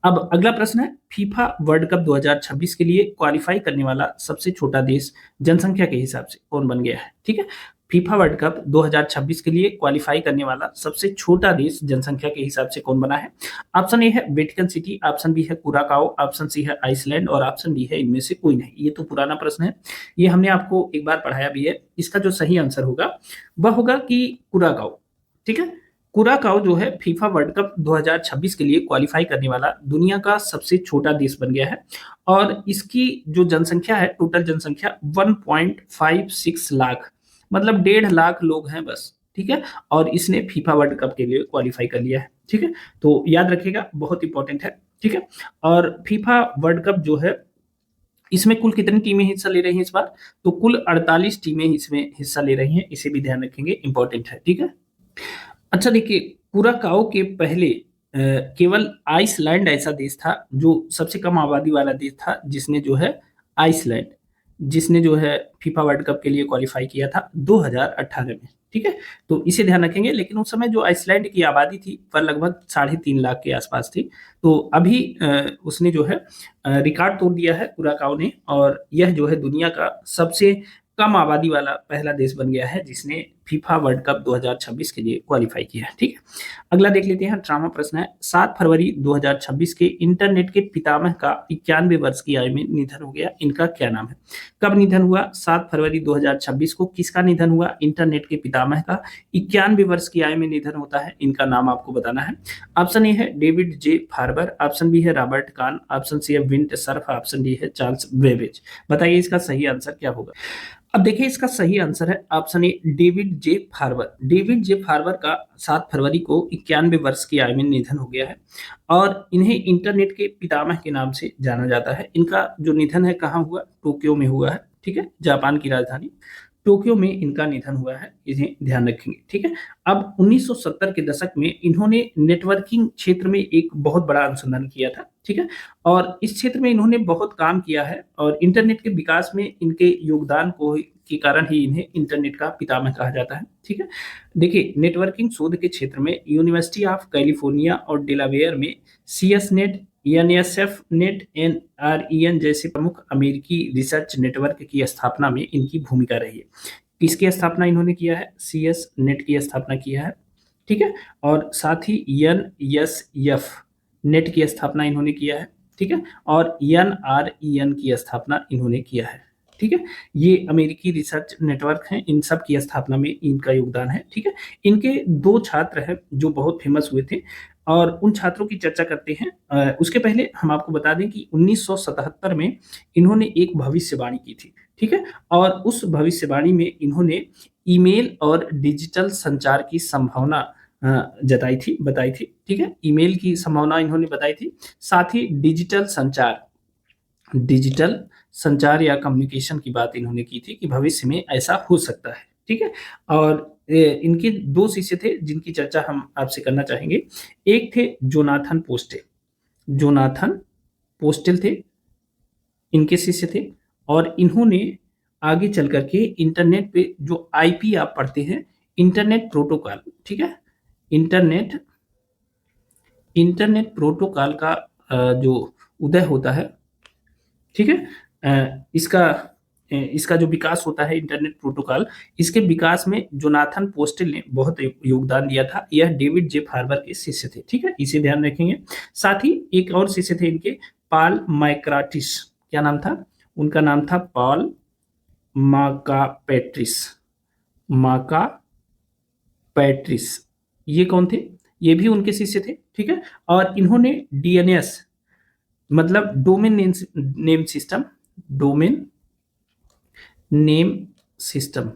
अब अगला प्रश्न है, फीफा वर्ल्ड कप 2026 के लिए क्वालिफाई करने वाला सबसे छोटा देश जनसंख्या के हिसाब से कौन बन गया है। ठीक है, फीफा वर्ल्ड कप 2026 के लिए क्वालिफाई करने वाला सबसे छोटा देश जनसंख्या के हिसाब से कौन बना है। ऑप्शन ए है वेटिकन सिटी, ऑप्शन बी है कुराकाओ, ऑप्शन सी है आइसलैंड और ऑप्शन डी है इनमें से कोई नहीं। ये तो पुराना प्रश्न है, ये हमने आपको एक बार पढ़ाया भी है। इसका जो सही आंसर होगा वह होगा कि कुराकाओ। ठीक है, कुराकाओ जो है फीफा वर्ल्ड कप 2026 के लिए क्वालिफाई करने वाला दुनिया का सबसे छोटा देश बन गया है, और इसकी जो जनसंख्या है, टोटल जनसंख्या 1.56 लाख, मतलब 1.5 लाख लोग हैं बस। ठीक है, और इसने फीफा वर्ल्ड कप के लिए क्वालिफाई कर लिया है। ठीक है, तो याद रखिएगा, बहुत इंपॉर्टेंट है। ठीक है, और फीफा वर्ल्ड कप जो है इसमें कुल कितनी टीमें हिस्सा ले रही हैं इस बार, तो कुल 48 टीमें इसमें हिस्सा ले रही हैं, इसे भी ध्यान रखेंगे, इंपॉर्टेंट है। ठीक है, अच्छा देखिए, कुराकाओ के पहले केवल आइसलैंड ऐसा देश था जो सबसे कम आबादी वाला देश था, जिसने जो है आइसलैंड, जिसने जो है फीफा वर्ल्ड कप के लिए क्वालिफाई किया था 2018 में। ठीक है, तो इसे ध्यान रखेंगे। लेकिन उस समय जो आइसलैंड की आबादी थी वह लगभग 3.5 लाख के आसपास थी। तो अभी उसने जो है रिकॉर्ड तोड़ दिया है कुराकाओ ने, और यह जो है दुनिया का सबसे कम आबादी वाला पहला देश बन गया है जिसने फीफा वर्ल्ड कप 2026 के लिए क्वालिफाई किया है। ठीक है, अगला देख लेते हैं। 18वां प्रश्न है, 7 फरवरी 2026 के इंटरनेट के पितामह का 91 वर्ष की आयु में निधन हो गया, इनका क्या नाम है। कब निधन हुआ, 7 फरवरी 2026 को किसका निधन हुआ, इंटरनेट के पितामह का 91 वर्ष की आयु में निधन होता है, इनका नाम आपको बताना है। ऑप्शन ए है David J Farber, option B है रॉबर्ट कान, ऑप्शन सी है विंट सर्फ, ऑप्शन डी है चार्ल्स बेबेज। बताइए इसका सही आंसर क्या होगा। अब देखिए इसका सही आंसर है option A David J Farber. David J Farber का 7 फरवरी को 91 वर्ष की आयु में निधन हो गया है, और इन्हें इंटरनेट के पितामह के नाम से जाना जाता है। इनका जो निधन है कहाँ हुआ, टोक्यो में हुआ है। ठीक है, जापान की राजधानी टोक्यो में इनका निधन हुआ है, इन्हें ध्यान रखेंगे, ठीक है। अब 1970 के दशक में इन्होंने नेटवर्किंग क्षेत्र में एक बहुत बड़ा अनुसंधान किया था, ठीक है, और इस क्षेत्र में इन्होंने बहुत काम किया है और इंटरनेट के विकास में इनके योगदान को के कारण ही इन्हें इंटरनेट का पितामह कहा जाता है, ठीक है। देखिए, नेटवर्किंग शोध के क्षेत्र में यूनिवर्सिटी ऑफ कैलिफोर्निया और डेलावेयर में CS net, NSF net, NREN जैसे प्रमुख अमेरिकी रिसर्च नेटवर्क की स्थापना में इनकी भूमिका रही है। किसकी स्थापना इन्होंने किया है? CS नेट की स्थापना किया है, ठीक है, और साथ ही NSF नेट की स्थापना इन्होंने किया है, ठीक है, और NREN की स्थापना इन्होंने किया है, ठीक है। ये अमेरिकी रिसर्च नेटवर्क हैं, इन सब की स्थापना में इनका योगदान है, ठीक है। इनके 2 छात्र हैं जो बहुत फेमस हुए थे और उन छात्रों की चर्चा करते हैं। उसके पहले हम आपको बता दें कि 1977 में इन्होंने एक भविष्यवाणी की थी, ठीक है, और उस भविष्यवाणी में इन्होंने ईमेल और डिजिटल संचार की संभावना बताई थी, ठीक है। ईमेल की संभावना इन्होंने बताई थी, साथ ही डिजिटल संचार या कम्युनिकेशन की बात इन्होंने की थी कि भविष्य में ऐसा हो सकता है, ठीक है। और इनके 2 शिष्य थे जिनकी चर्चा हम आपसे करना चाहेंगे। एक थे जोनाथन पोस्टेल थे, इनके शिष्य थे और इन्होंने आगे चल करके इंटरनेट पे जो IP आप पढ़ते हैं, इंटरनेट प्रोटोकॉल, ठीक है, इंटरनेट प्रोटोकॉल का जो उदय होता है, ठीक है, इसका जो विकास होता है इंटरनेट प्रोटोकॉल, इसके विकास में जोनाथन पोस्टेल ने बहुत योगदान दिया था। यह डेविड जे फार्बर के शिष्य थे, ठीक है, इसे ध्यान रखेंगे। साथ ही एक और शिष्य थे इनके, पॉल मैकराटिस। क्या नाम था? उनका नाम था पॉल माकापैट्रिस। ये कौन थे? ये भी उनके शिष्य थे, ठीक है, और इन्होंने DNS मतलब डोमेन नेम सिस्टम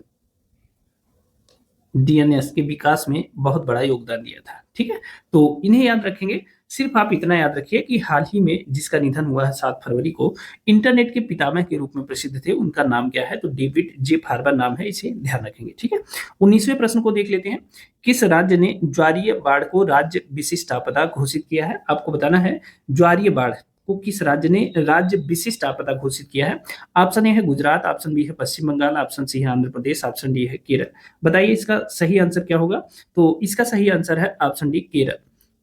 DNS के विकास में बहुत बड़ा योगदान दिया था, ठीक है। तो इन्हें याद रखेंगे। सिर्फ आप इतना याद रखिए कि हाल ही में जिसका निधन हुआ है 7 फरवरी को, इंटरनेट के पितामह के रूप में प्रसिद्ध थे, उनका नाम क्या है? तो डेविड जे फार्बर नाम है, इसे ध्यान रखेंगे, ठीक है। 19वें प्रश्न को देख लेते हैं। किस राज्य ने ज्वारीय बाढ़ को राज्य विशिष्ट आपदा घोषित किया है? आपको बताना है ज्वारीय बाढ़ को किस राज्य ने राज्य विशिष्ट आपदा घोषित किया है। ऑप्शन ए है गुजरात, ऑप्शन बी है पश्चिम बंगाल, ऑप्शन सी है आंध्र प्रदेश, ऑप्शन डी है केरल। बताइए इसका सही आंसर क्या होगा? तो इसका सही आंसर है ऑप्शन डी, केरल।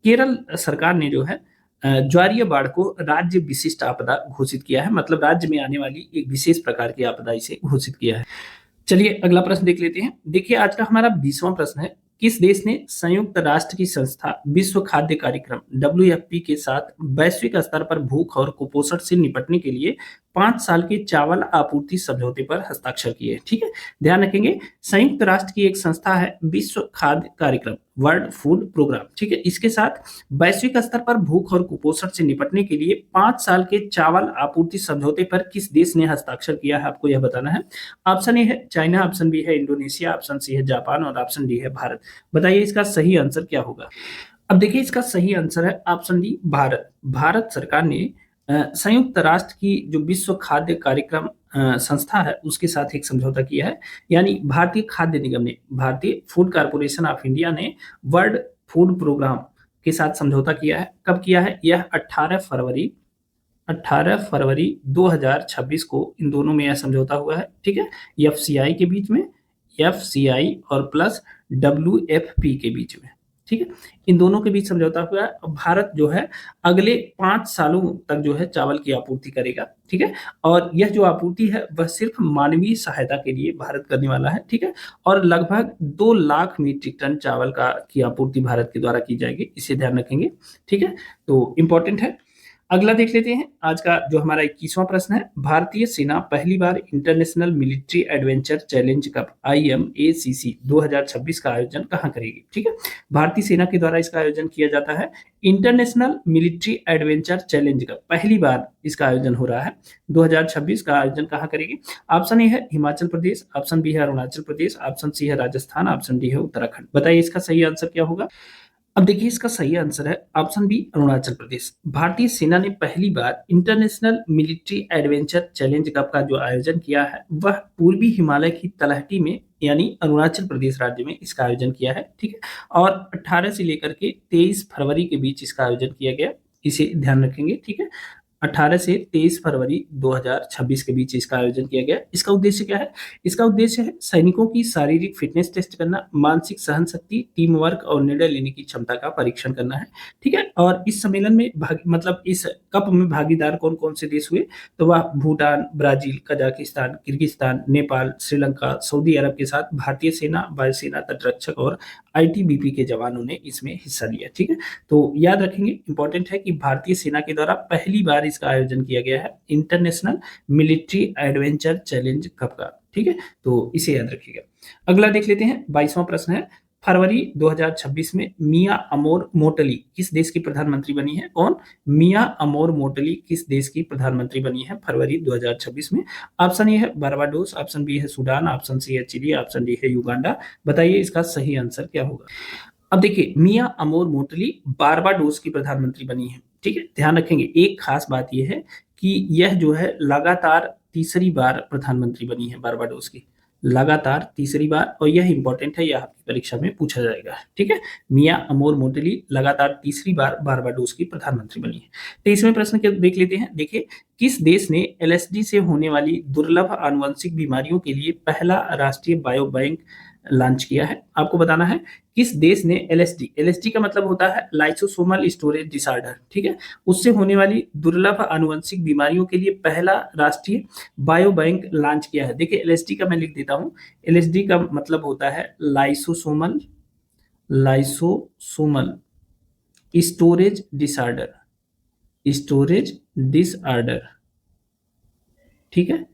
केरल सरकार ने जो है ज्वारीय बाढ़ को राज्य विशिष्ट आपदा घोषित किया है, मतलब राज्य में आने वाली एक विशेष प्रकार की आपदा इसे घोषित किया है। चलिए अगला प्रश्न देख लेते हैं। देखिए आज का हमारा 20वां प्रश्न है। किस देश ने संयुक्त राष्ट्र की संस्था विश्व खाद्य कार्यक्रम WFP के साथ वैश्विक स्तर पर भूख और कुपोषण से निपटने के लिए 5 साल के चावल आपूर्ति समझौते पर हस्ताक्षर किए? ठीक है, ध्यान रखेंगे, संयुक्त राष्ट्र की एक संस्था है विश्व खाद्य कार्यक्रम, वर्ल्ड फूड प्रोग्राम, ठीक है। इसके साथ वैश्विक स्तर पर भूख और कुपोषण से निपटने के लिए 5 साल के चावल आपूर्ति समझौते पर किस देश ने हस्ताक्षर किया है, आपको यह बताना है। ऑप्शन ए है चाइना, ऑप्शन बी है इंडोनेशिया, ऑप्शन सी है जापान और ऑप्शन डी है भारत। बताइए इसका सही आंसर क्या होगा। अब देखिए इसका सही आंसर है ऑप्शन डी, भारत। भारत सरकार ने संयुक्त राष्ट्र की जो विश्व खाद्य कार्यक्रम संस्था है उसके साथ एक समझौता किया है, यानी भारतीय खाद्य निगम ने, भारतीय फूड कॉर्पोरेशन ऑफ इंडिया ने वर्ल्ड फूड प्रोग्राम के साथ समझौता किया है। कब किया है? यह 18 फरवरी 2026 को इन दोनों में यह समझौता हुआ है, ठीक है। FCI के बीच में, FCI और प्लस WFP के बीच में, ठीक है, इन दोनों के बीच समझौता हुआ है। भारत जो है अगले 5 सालों तक जो है चावल की आपूर्ति करेगा, ठीक है, और यह जो आपूर्ति है वह सिर्फ मानवीय सहायता के लिए भारत करने वाला है, ठीक है, और लगभग 2 लाख मीट्रिक टन चावल की आपूर्ति भारत के द्वारा की जाएगी, इसे ध्यान रखेंगे, ठीक है। तो इंपॉर्टेंट है। अगला देख लेते हैं आज का जो हमारा 21वां प्रश्न है। भारतीय सेना पहली बार international military adventure challenge cup IMACC 2026 का आयोजन कहां करेगी? ठीक है, भारतीय सेना के द्वारा इसका आयोजन किया जाता है। International military adventure challenge cup पहली बार इसका आयोजन हो रहा है। 2026 का आयोजन कहां करेगी? ऑप्शन ए है हिमाचल प्रदेश, ऑप्शन बी है अरुणाचल प्रदेश, ऑप्शन सी है राजस्थान, ऑप्शन डी है उत्तराखंड। बताइए इसका सही आंसर क्या होगा। अब देखिए इसका सही आंसर है ऑप्शन बी अरुणाचल प्रदेश। भारतीय सेना ने पहली बार international military adventure challenge cup का जो आयोजन किया है वह पूर्वी हिमालय की तलहटी में यानी अरुणाचल प्रदेश राज्य में इसका आयोजन किया है। ठीक है, और 18 से लेकर के 23 फरवरी के बीच इसका आयोजन किया गया, इसे ध्यान रखेंगे। ठीक है, 18 से 23 फरवरी 2026 के बीच इसका आयोजन किया गया। इसका उद्देश्य क्या है? इसका उद्देश्य है सैनिकों की शारीरिक फिटनेस टेस्ट करना, मानसिक सहन शक्ति, टीम वर्क और निर्णय लेने की क्षमता का परीक्षण करना है। ठीक है, और इस सम्मेलन में मतलब इस कप में भागीदार कौन कौन से देश हुए? तो वह Bhutan, Brazil, Kazakhstan, Kyrgyzstan, Nepal, Sri Lanka, Saudi Arab के साथ भारतीय सेना, वायुसेना, तटरक्षक और आईटीबीपी के जवानों ने इसमें हिस्सा लिया। ठीक है, तो याद रखेंगे, इंपॉर्टेंट है कि भारतीय सेना के द्वारा पहली बार इसका आयोजन किया गया है international military adventure challenge cup का। ठीक है, तो इसे याद रखिएगा। अगला देख लेते हैं, 22वां प्रश्न है, फरवरी 2026 में मिया अमोर मोटली किस देश की प्रधानमंत्री बनी है? कौन? मिया अमोर मोटली किस देश की प्रधानमंत्री बनी है फरवरी 2026 में? ऑप्शन ए है बारबाडोस, ऑप्शन बी है सूडान, ऑप्शन सी है चिली, ऑप्शन डी है युगांडा। बताइए इसका सही आंसर क्या होगा? अब देखिए मिया अमोर मोटली बारबाडोस की प्रधानमंत्री बनी है। ठीक है, ध्यान रखेंगे, एक खास बात यह है कि यह जो है लगातार तीसरी बार प्रधानमंत्री बनी है बारबाडोस की, लगातार तीसरी बार, और यह इंपॉर्टेंट है, यह आपकी परीक्षा में पूछा जाएगा। ठीक है, मिया अमोर मोटली लगातार तीसरी बार बारबाडोस की प्रधानमंत्री बनी है। 23वें प्रश्न के देख लेते हैं। देखिए, किस देश ने एलएसडी से होने वाली दुर्लभ आनुवंशिक बीमारियों के लिए पहला राष्ट्रीय बायो बैंक लॉन्च किया है? आपको बताना है किस देश ने एलएसडी का मतलब होता है लाइसोसोमल स्टोरेज डिसऑर्डर। ठीक है, उससे होने वाली दुर्लभ आनुवंशिक बीमारियों के लिए पहला राष्ट्रीय बायो बैंक लॉन्च किया है। देखिए एलएसडी का मैं लिख देता हूं, एलएसडी का मतलब होता है लाइसोसोमल स्टोरेज डिसऑर्डर, ठीक है,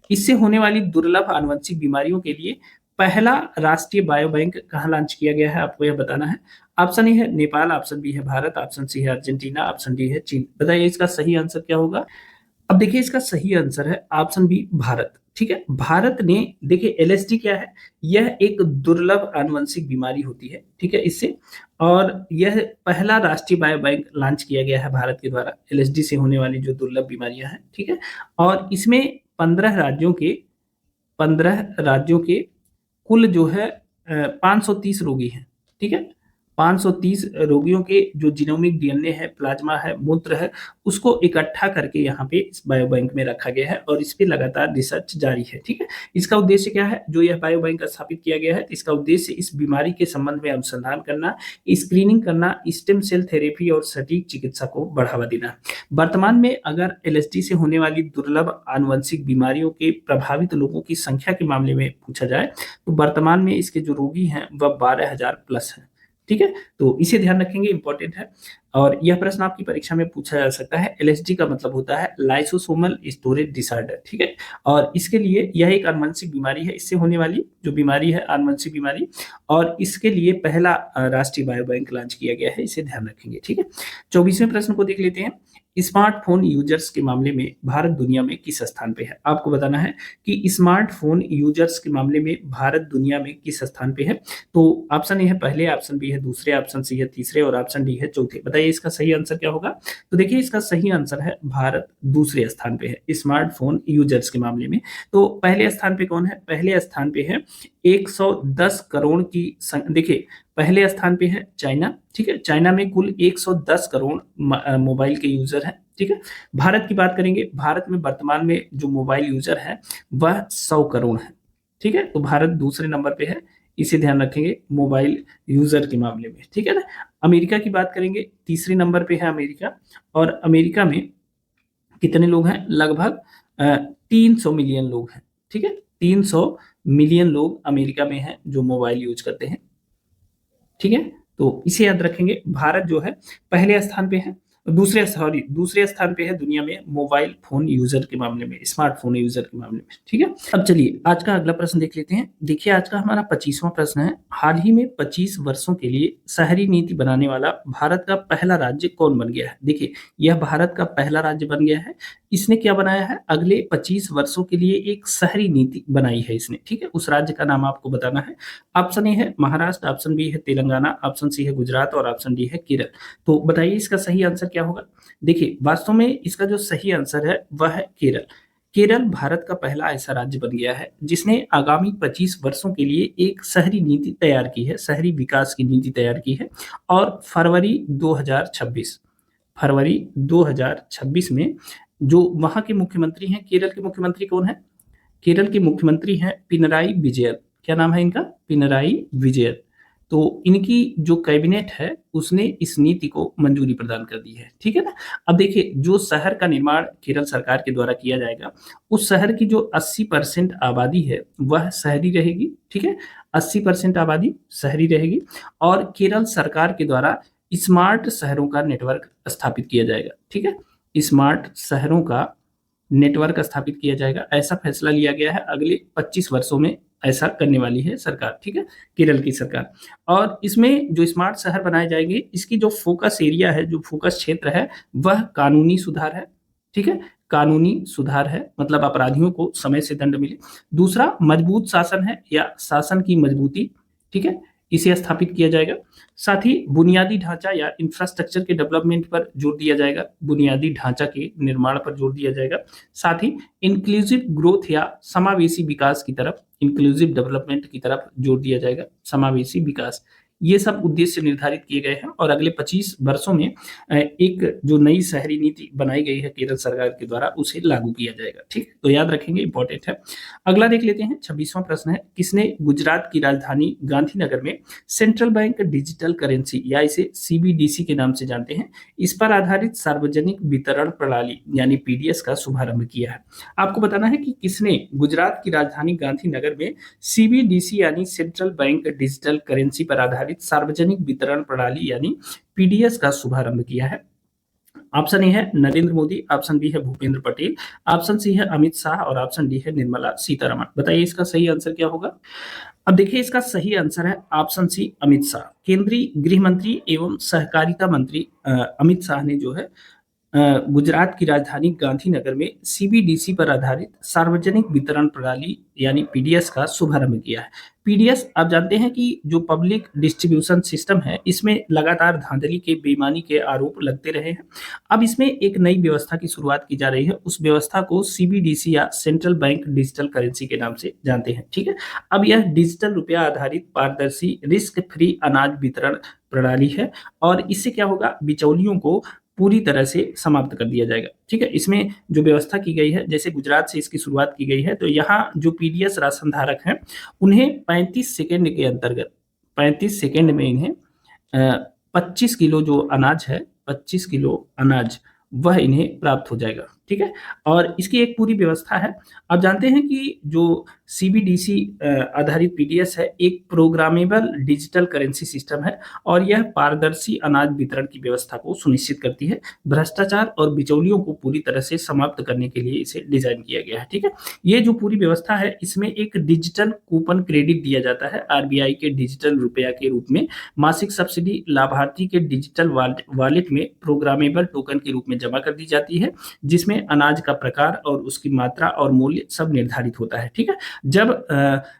इससे होने वाली दुर्लभ आनुवंशिक बीमारियों के लिए पहला राष्ट्रीय बायो बैंक कहाँ लॉन्च किया गया है, आपको यह बताना है। ऑप्शन ए है नेपाल, ऑप्शन बी है भारत, ऑप्शन सी है अर्जेंटीना, ऑप्शन डी है चीन। बताइए इसका सही आंसर क्या होगा? अब देखिए इसका सही आंसर है ऑप्शन बी भारत। ठीक है, भारत ने, देखिए एलएसडी क्या है? यह एक दुर्लभ आनुवंशिक बीमारी होती है। ठीक है, इससे, और यह पहला राष्ट्रीय बायो बैंक लॉन्च किया गया है भारत के द्वारा एलएसडी से होने वाली जो दुर्लभ बीमारियां हैं। ठीक है, और इसमें 15 राज्यों के कुल जो है 530 रोगी हैं। ठीक है, 530 रोगियों के जो जीनोमिक डीएनए है, प्लाज्मा है, मूत्र है, उसको इकट्ठा करके यहाँ पे इस बायो बैंक में रखा गया है और इस पे लगातार रिसर्च जारी है। ठीक है, इसका उद्देश्य क्या है? जो यह बायो बैंक स्थापित किया गया है, इसका उद्देश्य इस बीमारी के संबंध में अनुसंधान करना, स्क्रीनिंग करना, स्टेम सेल थेरेपी और सटीक चिकित्सा को बढ़ावा देना। वर्तमान में अगर एलएसडी से होने वाली दुर्लभ आनुवंशिक बीमारियों के प्रभावित लोगों की संख्या के मामले में पूछा जाए तो वर्तमान में इसके जो रोगी हैं वह 12,000 प्लस हैं। ठीक है, तो इसे ध्यान रखेंगे, इंपॉर्टेंट है। और यह प्रश्न आपकी परीक्षा में पूछा जा सकता है। एलएसडी का मतलब होता है लाइसोसोमल स्टोरेज डिसऑर्डर। ठीक है, और इसके लिए यह एक आनुवंशिक बीमारी है, इससे होने वाली जो बीमारी है आनुवंशिक बीमारी, और इसके लिए पहला राष्ट्रीय बायो बैंक लॉन्च किया गया है, इसे ध्यान रखेंगे। ठीक है, 24वें प्रश्न को देख लेते हैं। स्मार्टफोन यूजर्स के मामले में भारत दुनिया में किस स्थान पे है? आपको बताना है कि स्मार्टफोन यूजर्स के मामले में भारत दुनिया में किस स्थान पे है। तो ऑप्शन ए है पहले, ऑप्शन बी है दूसरे, ऑप्शन सी है तीसरे और ऑप्शन डी है चौथे। बताइए इसका सही आंसर क्या होगा? तो देखिए इसका सही आंसर है भारत दूसरे स्थान पे है स्मार्टफोन यूजर्स के मामले में। तो पहले स्थान पे कौन है? पहले स्थान पे है 110 करोड़ की देखिए पहले स्थान पे है चाइना। ठीक है, चाइना में कुल 110 करोड़ मोबाइल के यूजर हैं। ठीक है, भारत की बात करेंगे, भारत में वर्तमान में जो मोबाइल यूजर है वह 100 करोड़ है। ठीक है, तो भारत दूसरे नंबर पे है, इसे ध्यान रखेंगे मोबाइल यूजर के मामले में। ठीक है ना। अमेरिका की बात करेंगे, तीसरे नंबर पे है अमेरिका, और अमेरिका में कितने लोग हैं? लगभग 300 मिलियन लोग हैं। ठीक है, 300 मिलियन लोग अमेरिका में हैं जो मोबाइल यूज करते हैं। ठीक है, तो इसे याद रखेंगे, भारत जो है पहले स्थान पे है, दूसरे स्थान पे है दुनिया में मोबाइल फोन यूजर के मामले में, स्मार्टफोन यूजर के मामले में। ठीक है, अब चलिए आज का अगला प्रश्न देख लेते हैं। देखिए आज का हमारा 25वां प्रश्न है। हाल ही में 25 वर्षों के लिए शहरी नीति बनाने वाला भारत का पहला राज्य कौन बन गया है? देखिए यह भारत का पहला राज्य बन गया है इसने क्या बनाया है, अगले 25 वर्षों के लिए एक शहरी नीति बनाई है इसने, ठीक है। उस राज्य का नाम आपको बताना है। ऑप्शन ए है महाराष्ट्र, ऑप्शन बी है तेलंगाना, ऑप्शन सी है गुजरात और ऑप्शन डी है केरल। तो बताइए इसका सही आंसर क्या होगा। देखिए वास्तव में इसका जो सही आंसर है वह है केरल। केरल भारत का पहला ऐसा राज्य बन गया है जिसने आगामी 25 वर्षों के लिए एक शहरी नीति तैयार की है, शहरी विकास की नीति तैयार की है। और फरवरी 2026 में जो वहां के मुख्यमंत्री हैं, केरल के मुख्यमंत्री कौन है, केरल के मुख्यमंत्री हैं पिनराई विजयन। क्या नाम है इनका, पिनराई विजयन। तो इनकी जो कैबिनेट है उसने इस नीति को मंजूरी प्रदान कर दी है, ठीक है ना। अब देखिए जो शहर का निर्माण केरल सरकार के द्वारा किया जाएगा, उस शहर की जो 80% आबादी है वह शहरी रहेगी, ठीक है। 80% आबादी शहरी रहेगी। और केरल सरकार के द्वारा स्मार्ट शहरों का नेटवर्क स्थापित किया जाएगा, ठीक है। स्मार्ट शहरों का नेटवर्क स्थापित किया जाएगा, ऐसा फैसला लिया गया है। अगले 25 वर्षों में ऐसा करने वाली है सरकार, ठीक है, केरल की सरकार। और इसमें जो स्मार्ट शहर बनाए जाएंगे, इसकी जो फोकस एरिया है, जो फोकस क्षेत्र है, वह कानूनी सुधार है, ठीक है। कानूनी सुधार है मतलब अपराधियों को समय से दंड मिले। दूसरा मजबूत शासन है या शासन की मजबूती, ठीक है, इसे स्थापित किया जाएगा। साथ ही बुनियादी ढांचा या इंफ्रास्ट्रक्चर के डेवलपमेंट पर जोर दिया जाएगा, बुनियादी ढांचा के निर्माण पर जोर दिया जाएगा। साथ ही इंक्लूसिव ग्रोथ या समावेशी विकास की तरफ, इंक्लूसिव डेवलपमेंट की तरफ जोर दिया जाएगा, समावेशी विकास। ये सब उद्देश्य निर्धारित किए गए हैं और अगले 25 वर्षों में एक जो नई शहरी नीति बनाई गई है केरल सरकार के द्वारा उसे लागू किया जाएगा, ठीक है। तो याद रखेंगे, इंपॉर्टेंट है। अगला देख लेते हैं, 26वां प्रश्न है, किसने गुजरात की राजधानी गांधीनगर में सेंट्रल बैंक डिजिटल करेंसी या इसे सीबीडीसी के नाम से जानते हैं, इस पर आधारित सार्वजनिक वितरण प्रणाली यानी पीडीएस का शुभारंभ किया है। आपको बताना है कि किसने गुजरात की राजधानी गांधीनगर में सीबीडीसी यानी सेंट्रल बैंक डिजिटल करेंसी पर आधारित सार्वजनिक वितरण प्रणाली यानी पीडीएस का शुभारंभ किया है। ऑप्शन ए है नरेंद्र मोदी, ऑप्शन बी है भूपेंद्र पटेल, ऑप्शन सी है अमित शाह और ऑप्शन डी है निर्मला सीतारमण। बताइए इसका सही आंसर क्या होगा। अब देखिए इसका सही आंसर है ऑप्शन सी अमित शाह। केंद्रीय गृह मंत्री एवं सहकारिता मंत्री अमित शाह ने जो है गुजरात की राजधानी गांधीनगर में सीबीडीसी पर आधारित सार्वजनिक वितरण प्रणाली यानी पीडीएस का शुभारंभ किया है। पीडीएस आप जानते हैं कि जो पब्लिक डिस्ट्रीब्यूशन सिस्टम है, इसमें लगातार धांधली के, बेईमानी के आरोप लगते रहे हैं। अब इसमें एक नई व्यवस्था की शुरुआत की जा रही है, उस व्यवस्था को सीबीडीसी या सेंट्रल बैंक डिजिटल करेंसी के नाम से जानते हैं, ठीक है। अब यह डिजिटल रुपया आधारित पारदर्शी रिस्क फ्री अनाज वितरण प्रणाली है और इससे क्या होगा, बिचौलियों को पूरी तरह से समाप्त कर दिया जाएगा, ठीक है। इसमें जो व्यवस्था की गई है, जैसे गुजरात से इसकी शुरुआत की गई है, तो यहाँ जो पीडीएस राशन धारक हैं उन्हें 35 सेकंड के अंतर्गत, 35 सेकंड में इन्हें 25 किलो जो अनाज है, 25 किलो अनाज वह इन्हें प्राप्त हो जाएगा, ठीक है। और इसकी एक पूरी व्यवस्था है। आप जानते हैं कि जो सीबीडीसी आधारित पीडीएस है एक प्रोग्रामेबल डिजिटल करेंसी सिस्टम है और यह पारदर्शी अनाज वितरण की व्यवस्था को सुनिश्चित करती है। भ्रष्टाचार और बिचौलियों को पूरी तरह से समाप्त करने के लिए इसे डिजाइन किया गया है, ठीक है। ये जो पूरी व्यवस्था है इसमें एक डिजिटल कूपन क्रेडिट दिया जाता है आरबीआई के डिजिटल रुपया के रूप में। मासिक सब्सिडी लाभार्थी के डिजिटल वॉलेट में प्रोग्रामेबल टोकन के रूप में जमा कर दी जाती है, जिसमें अनाज का प्रकार और उसकी मात्रा और मूल्य सब निर्धारित होता है, ठीक है। जब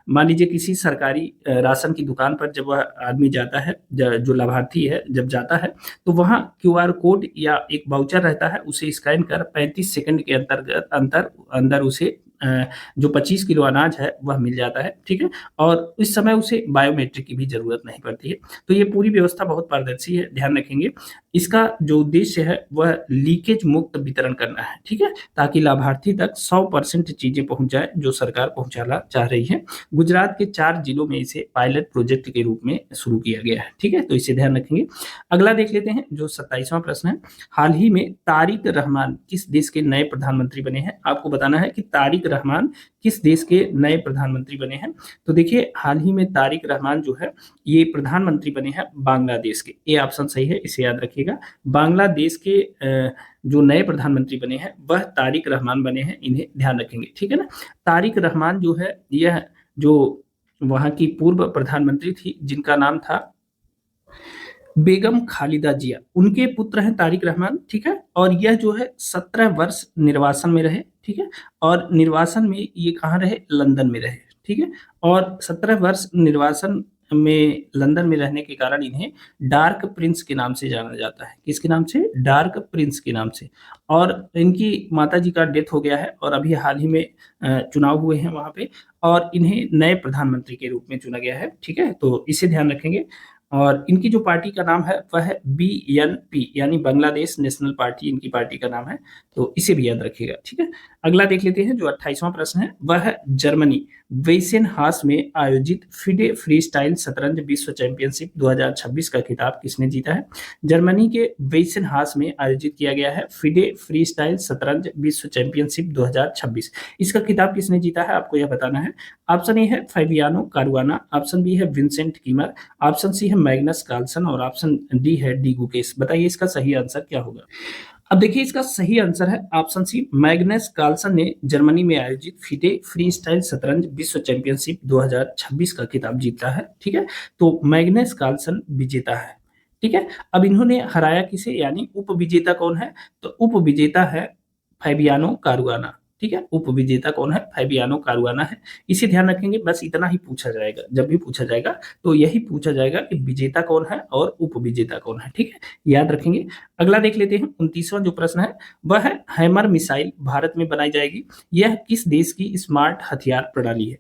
मान लीजिए किसी सरकारी राशन की दुकान पर जब वह आदमी जाता है, जो लाभार्थी है जब जाता है, तो वहाँ क्यूआर कोड या एक वाउचर रहता है, उसे स्कैन कर 35 सेकंड के अंदर उसे जो 25 किलो अनाज है वह मिल जाता है, ठीक है। और इस समय उसे बायोमेट्रिक की भी जरूरत नहीं पड़ती है। तो ये पूरी व्यवस्था बहुत पारदर्शी है, ध्यान रखेंगे। इसका जो उद्देश्य है वह लीकेज मुक्त वितरण करना है, ठीक है, ताकि लाभार्थी तक 100% चीजें पहुंच जाए जो सरकार पहुंचाना चाह रही है। गुजरात के 4 जिलों में इसे पायलट प्रोजेक्ट के रूप में शुरू किया गया है, ठीक है, तो इसे ध्यान रखेंगे। अगला देख लेते हैं जो 27वां प्रश्न है, हाल ही में तारिक रहमान किस देश के नए प्रधानमंत्री बने हैं। आपको बताना है कि तारिक रहमान किस देश के नए प्रधानमंत्री बने हैं। तो देखिए हाल ही में तारिक रहमान जो है ये प्रधानमंत्री बने हैं बांग्लादेश के। ये ऑप्शन सही है, इसे याद रखिएगा। बांग्लादेश के जो नए प्रधानमंत्री बने हैं वह तारिक रहमान बने हैं, इन्हें ध्यान रखेंगे, ठीक है ना। तारिक रहमान जो है यह जो वहाँ की पूर्व प्रधानमंत्री थी जिनका नाम था बेगम खालिदा जिया, उनके पुत्र हैं तारिक रहमान, ठीक है। और यह जो है 17 वर्ष निर्वासन में रहे, ठीक है। और निर्वासन में ये कहाँ रहे? लंदन में रहे, ठीक है। और 17 वर्ष निर्वासन में लंदन में रहने के कारण इन्हें डार्क प्रिंस के नाम से जाना जाता है। किसके नाम से? डार्क प्रिंस के नाम से। और इनकी माता जी का डेथ हो गया है और अभी हाल ही में चुनाव हुए हैं वहां पे, और इन्हें नए प्रधानमंत्री के रूप में चुना गया है, ठीक है। तो इसे ध्यान रखेंगे। और इनकी जो पार्टी का नाम है वह है BNP, यानी बांग्लादेश नेशनल पार्टी इनकी पार्टी का नाम है। तो इसे भी याद रखिएगा, ठीक है। अगला देख लेते हैं, जो 28वां प्रश्न है वह है जर्मनी वेसेनहास में आयोजित फिडे फ्री स्टाइल शतरंज विश्व चैंपियनशिप 2026 का खिताब किसने जीता है? जर्मनी के वेसेनहास में आयोजित किया गया है फिडे फ्री स्टाइल शतरंज विश्व चैंपियनशिप 2026। इसका खिताब किसने जीता है आपको यह बताना है। ऑप्शन ए है फैबियानो कारुआना, ऑप्शन बी है विंसेंट कीमर, ऑप्शन सी है मैग्नस कार्लसन और ऑप्शन डी है डी गुकेस। बताइए इसका सही आंसर क्या होगा। अब देखिए इसका सही आंसर है ऑप्शन सी, मैग्नस कार्लसन ने जर्मनी में आयोजित फिडे फ्री स्टाइल शतरंज विश्व चैंपियनशिप 2026 का खिताब जीता है, ठीक है। तो मैग्नस कार्लसन विजेता है, ठीक है। अब इन्होंने हराया किसे, यानी उप विजेता कौन है? तो उप विजेता है फैबियानो कारुआना, ठीक है। उप विजेता कौन है? फैबियानो कारुआना है। इसे ध्यान रखेंगे, बस इतना ही पूछा जाएगा। जब भी पूछा जाएगा तो यही पूछा जाएगा कि विजेता कौन है और उप विजेता कौन है, ठीक है। याद रखेंगे। अगला देख लेते हैं, 29वां जो प्रश्न है वह है हैमर मिसाइल भारत में बनाई जाएगी, यह किस देश की स्मार्ट हथियार प्रणाली है?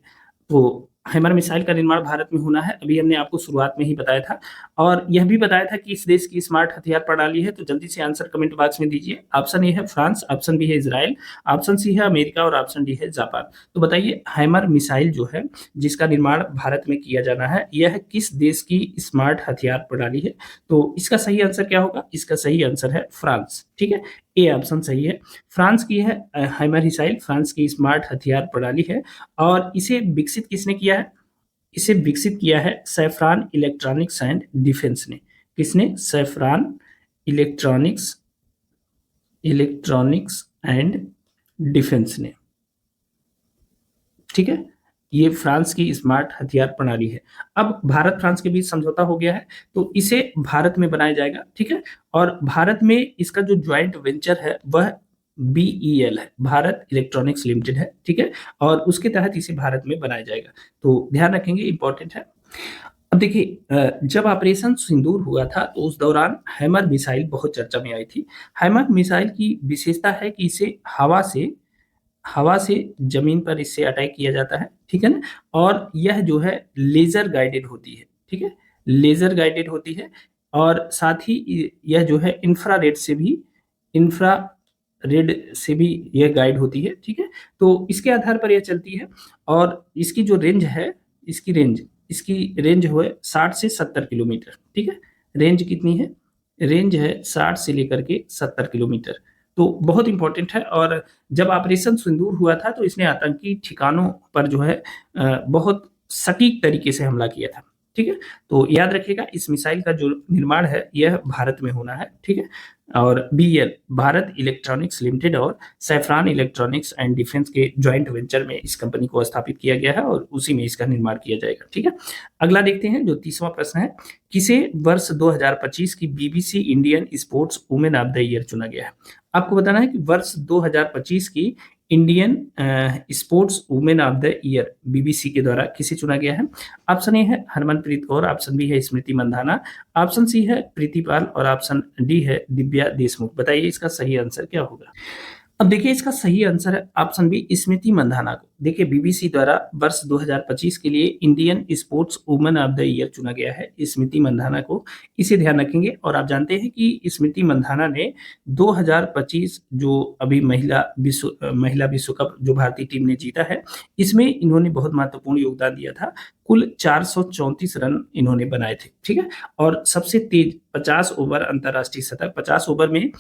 तो हैमर मिसाइल का निर्माण भारत में होना है, अभी हमने आपको शुरुआत में ही बताया था। और यह भी बताया था कि इस देश की स्मार्ट हथियार प्रणाली है। तो जल्दी से आंसर कमेंट बॉक्स में दीजिए। ऑप्शन ए है फ्रांस, ऑप्शन बी है इजराइल, ऑप्शन सी है अमेरिका और ऑप्शन डी है जापान। तो बताइए हैमर मिसाइल जो है जिसका निर्माण भारत में किया जाना है, यह किस देश की स्मार्ट हथियार प्रणाली है? तो इसका सही आंसर क्या होगा? इसका सही आंसर है फ्रांस, ठीक है। ए ऑप्शन सही है। फ्रांस की है हैमर मिसाइल, फ्रांस की स्मार्ट हथियार प्रणाली है। और इसे विकसित किसने किया है? इसे विकसित किया है सैफरान इलेक्ट्रॉनिक्स एंड डिफेंस ने। किसने? Saffron electronics electronics and defence ने, ठीक है। ये फ्रांस की स्मार्ट हथियार प्रणाली है। अब भारत फ्रांस के बीच समझौता हो गया है, तो इसे भारत में बनाया जाएगा, ठीक है। और भारत में इसका जो ज्वाइंट वेंचर है वह BEL है, भारत इलेक्ट्रॉनिक्स लिमिटेड है, ठीक है। और उसके तहत इसे भारत में बनाया जाएगा। तो ध्यान रखेंगे, इंपॉर्टेंट है। अब देखिए जब ऑपरेशन सिंदूर हुआ था तो उस दौरान हैमर मिसाइल बहुत चर्चा में आई थी। हैमर मिसाइल की विशेषता है कि इसे हवा से जमीन पर इससे अटैक किया जाता है, ठीक है ना। और यह जो है लेजर गाइडेड होती है, ठीक है। लेजर गाइडेड होती है। और साथ ही यह जो है इंफ्रारेड से भी यह गाइड होती है, ठीक है। तो इसके आधार पर यह चलती है। और इसकी जो रेंज है, इसकी रेंज है 60 से 70 किलोमीटर, ठीक है। रेंज कितनी है? रेंज है 60 से लेकर के 70 किलोमीटर। तो बहुत इंपॉर्टेंट है। और जब ऑपरेशन सिंदूर हुआ था तो इसने आतंकी ठिकानों पर जो है बहुत सटीक तरीके से हमला किया था, ठीक है। तो याद रखिएगा इस मिसाइल का जो निर्माण है यह भारत में होना है, ठीक है। और BEL भारत इलेक्ट्रॉनिक्स लिमिटेड और सैफरान इलेक्ट्रॉनिक्स एंड डिफेंस के ज्वाइंट वेंचर में इस कंपनी को स्थापित किया गया है और उसी में इसका निर्माण किया जाएगा, ठीक है। अगला देखते हैं, जो 30वां प्रश्न है, किसे वर्ष 2025 की BBC Indian sports women of the year चुना गया है? आपको बताना है कि वर्ष 2025 की Indian sports women of the year BBC के द्वारा किसे चुना गया है? ऑप्शन ए है हरमनप्रीत कौर, ऑप्शन बी है स्मृति मंधाना, ऑप्शन सी है प्रीति पाल और ऑप्शन डी है दिव्या देशमुख। बताइए इसका सही आंसर क्या होगा। अब देखिए इसका सही आंसर है ऑप्शन बी, स्मृति मंधाना को। देखिए BBC द्वारा वर्ष 2025 के लिए Indian sports women of the year चुना गया है स्मृति मंधाना को। इसे ध्यान रखेंगे। और आप जानते हैं कि स्मृति मंधाना ने 2025 जो अभी महिला विश्व कप जो भारतीय टीम ने जीता है, इसमें इन्होंने बहुत महत्वपूर्ण योगदान दिया था। कुल 434 रन इन्होंने बनाए थे, ठीक है। और सबसे तेज 50 ओवर अंतर्राष्ट्रीय शतक, 50 ओवर में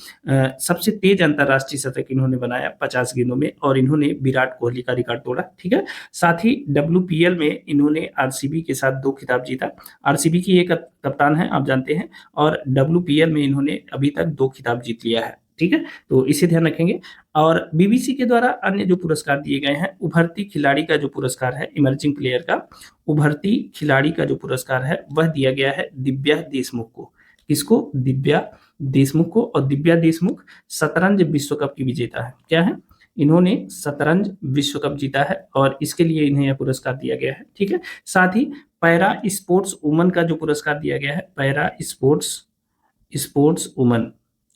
सबसे तेज अंतर्राष्ट्रीय शतक इन्होंने बनाया 50 गेंदों में, और इन्होंने विराट कोहली का रिकॉर्ड तोड़ा, ठीक है। साथ ही WPL में इन्होंने RCB के साथ 2 खिताब जीता। RCB की एक कप्तान है, आप जानते हैं। और WPL में इन्होंने अभी तक 2 खिताब जीत लिया है, ठीक है। तो इसे ध्यान रखेंगे। और BBC के द्वारा अन्य जो पुरस्कार दिए गए हैं, उभरती खिलाड़ी का जो पुरस्कार है, इमर्जिंग प्लेयर का उभरती खिलाड़ी का जो पुरस्कार है वह दिया गया है दिव्या देशमुख को। किसको? दिव्या देशमुख को। और दिव्या देशमुख शतरंज विश्व कप की विजेता है। क्या है? इन्होंने शतरंज विश्व कप जीता है और इसके लिए इन्हें यह पुरस्कार दिया गया है। ठीक है। साथ ही पैरा स्पोर्ट्स वुमन का जो पुरस्कार दिया गया है, पैरा स्पोर्ट्स वुमन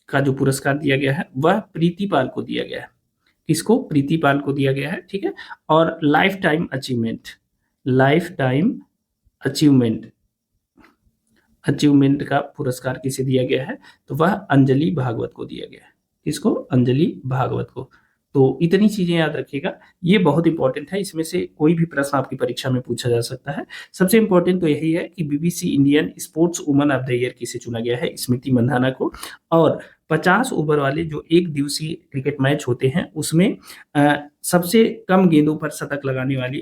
का जो पुरस्कार दिया गया है वह प्रीति पाल को दिया गया है। किसको? प्रीति पाल को दिया गया है। ठीक है। और लाइफ टाइम अचीवमेंट का पुरस्कार किसे दिया गया है? तो वह अंजलि भागवत को दिया गया है। किसको? अंजलि भागवत को। तो इतनी चीजें याद रखिएगा, ये बहुत इंपॉर्टेंट है। इसमें से कोई भी प्रश्न आपकी परीक्षा में पूछा जा सकता है। सबसे इंपॉर्टेंट तो यही है कि BBC Indian sports woman of the year किसे चुना गया है? स्मृति मंधाना को। और 50 ओवर वाले जो एक दिवसीय क्रिकेट मैच होते हैं उसमें सबसे कम गेंदों पर शतक लगाने वाली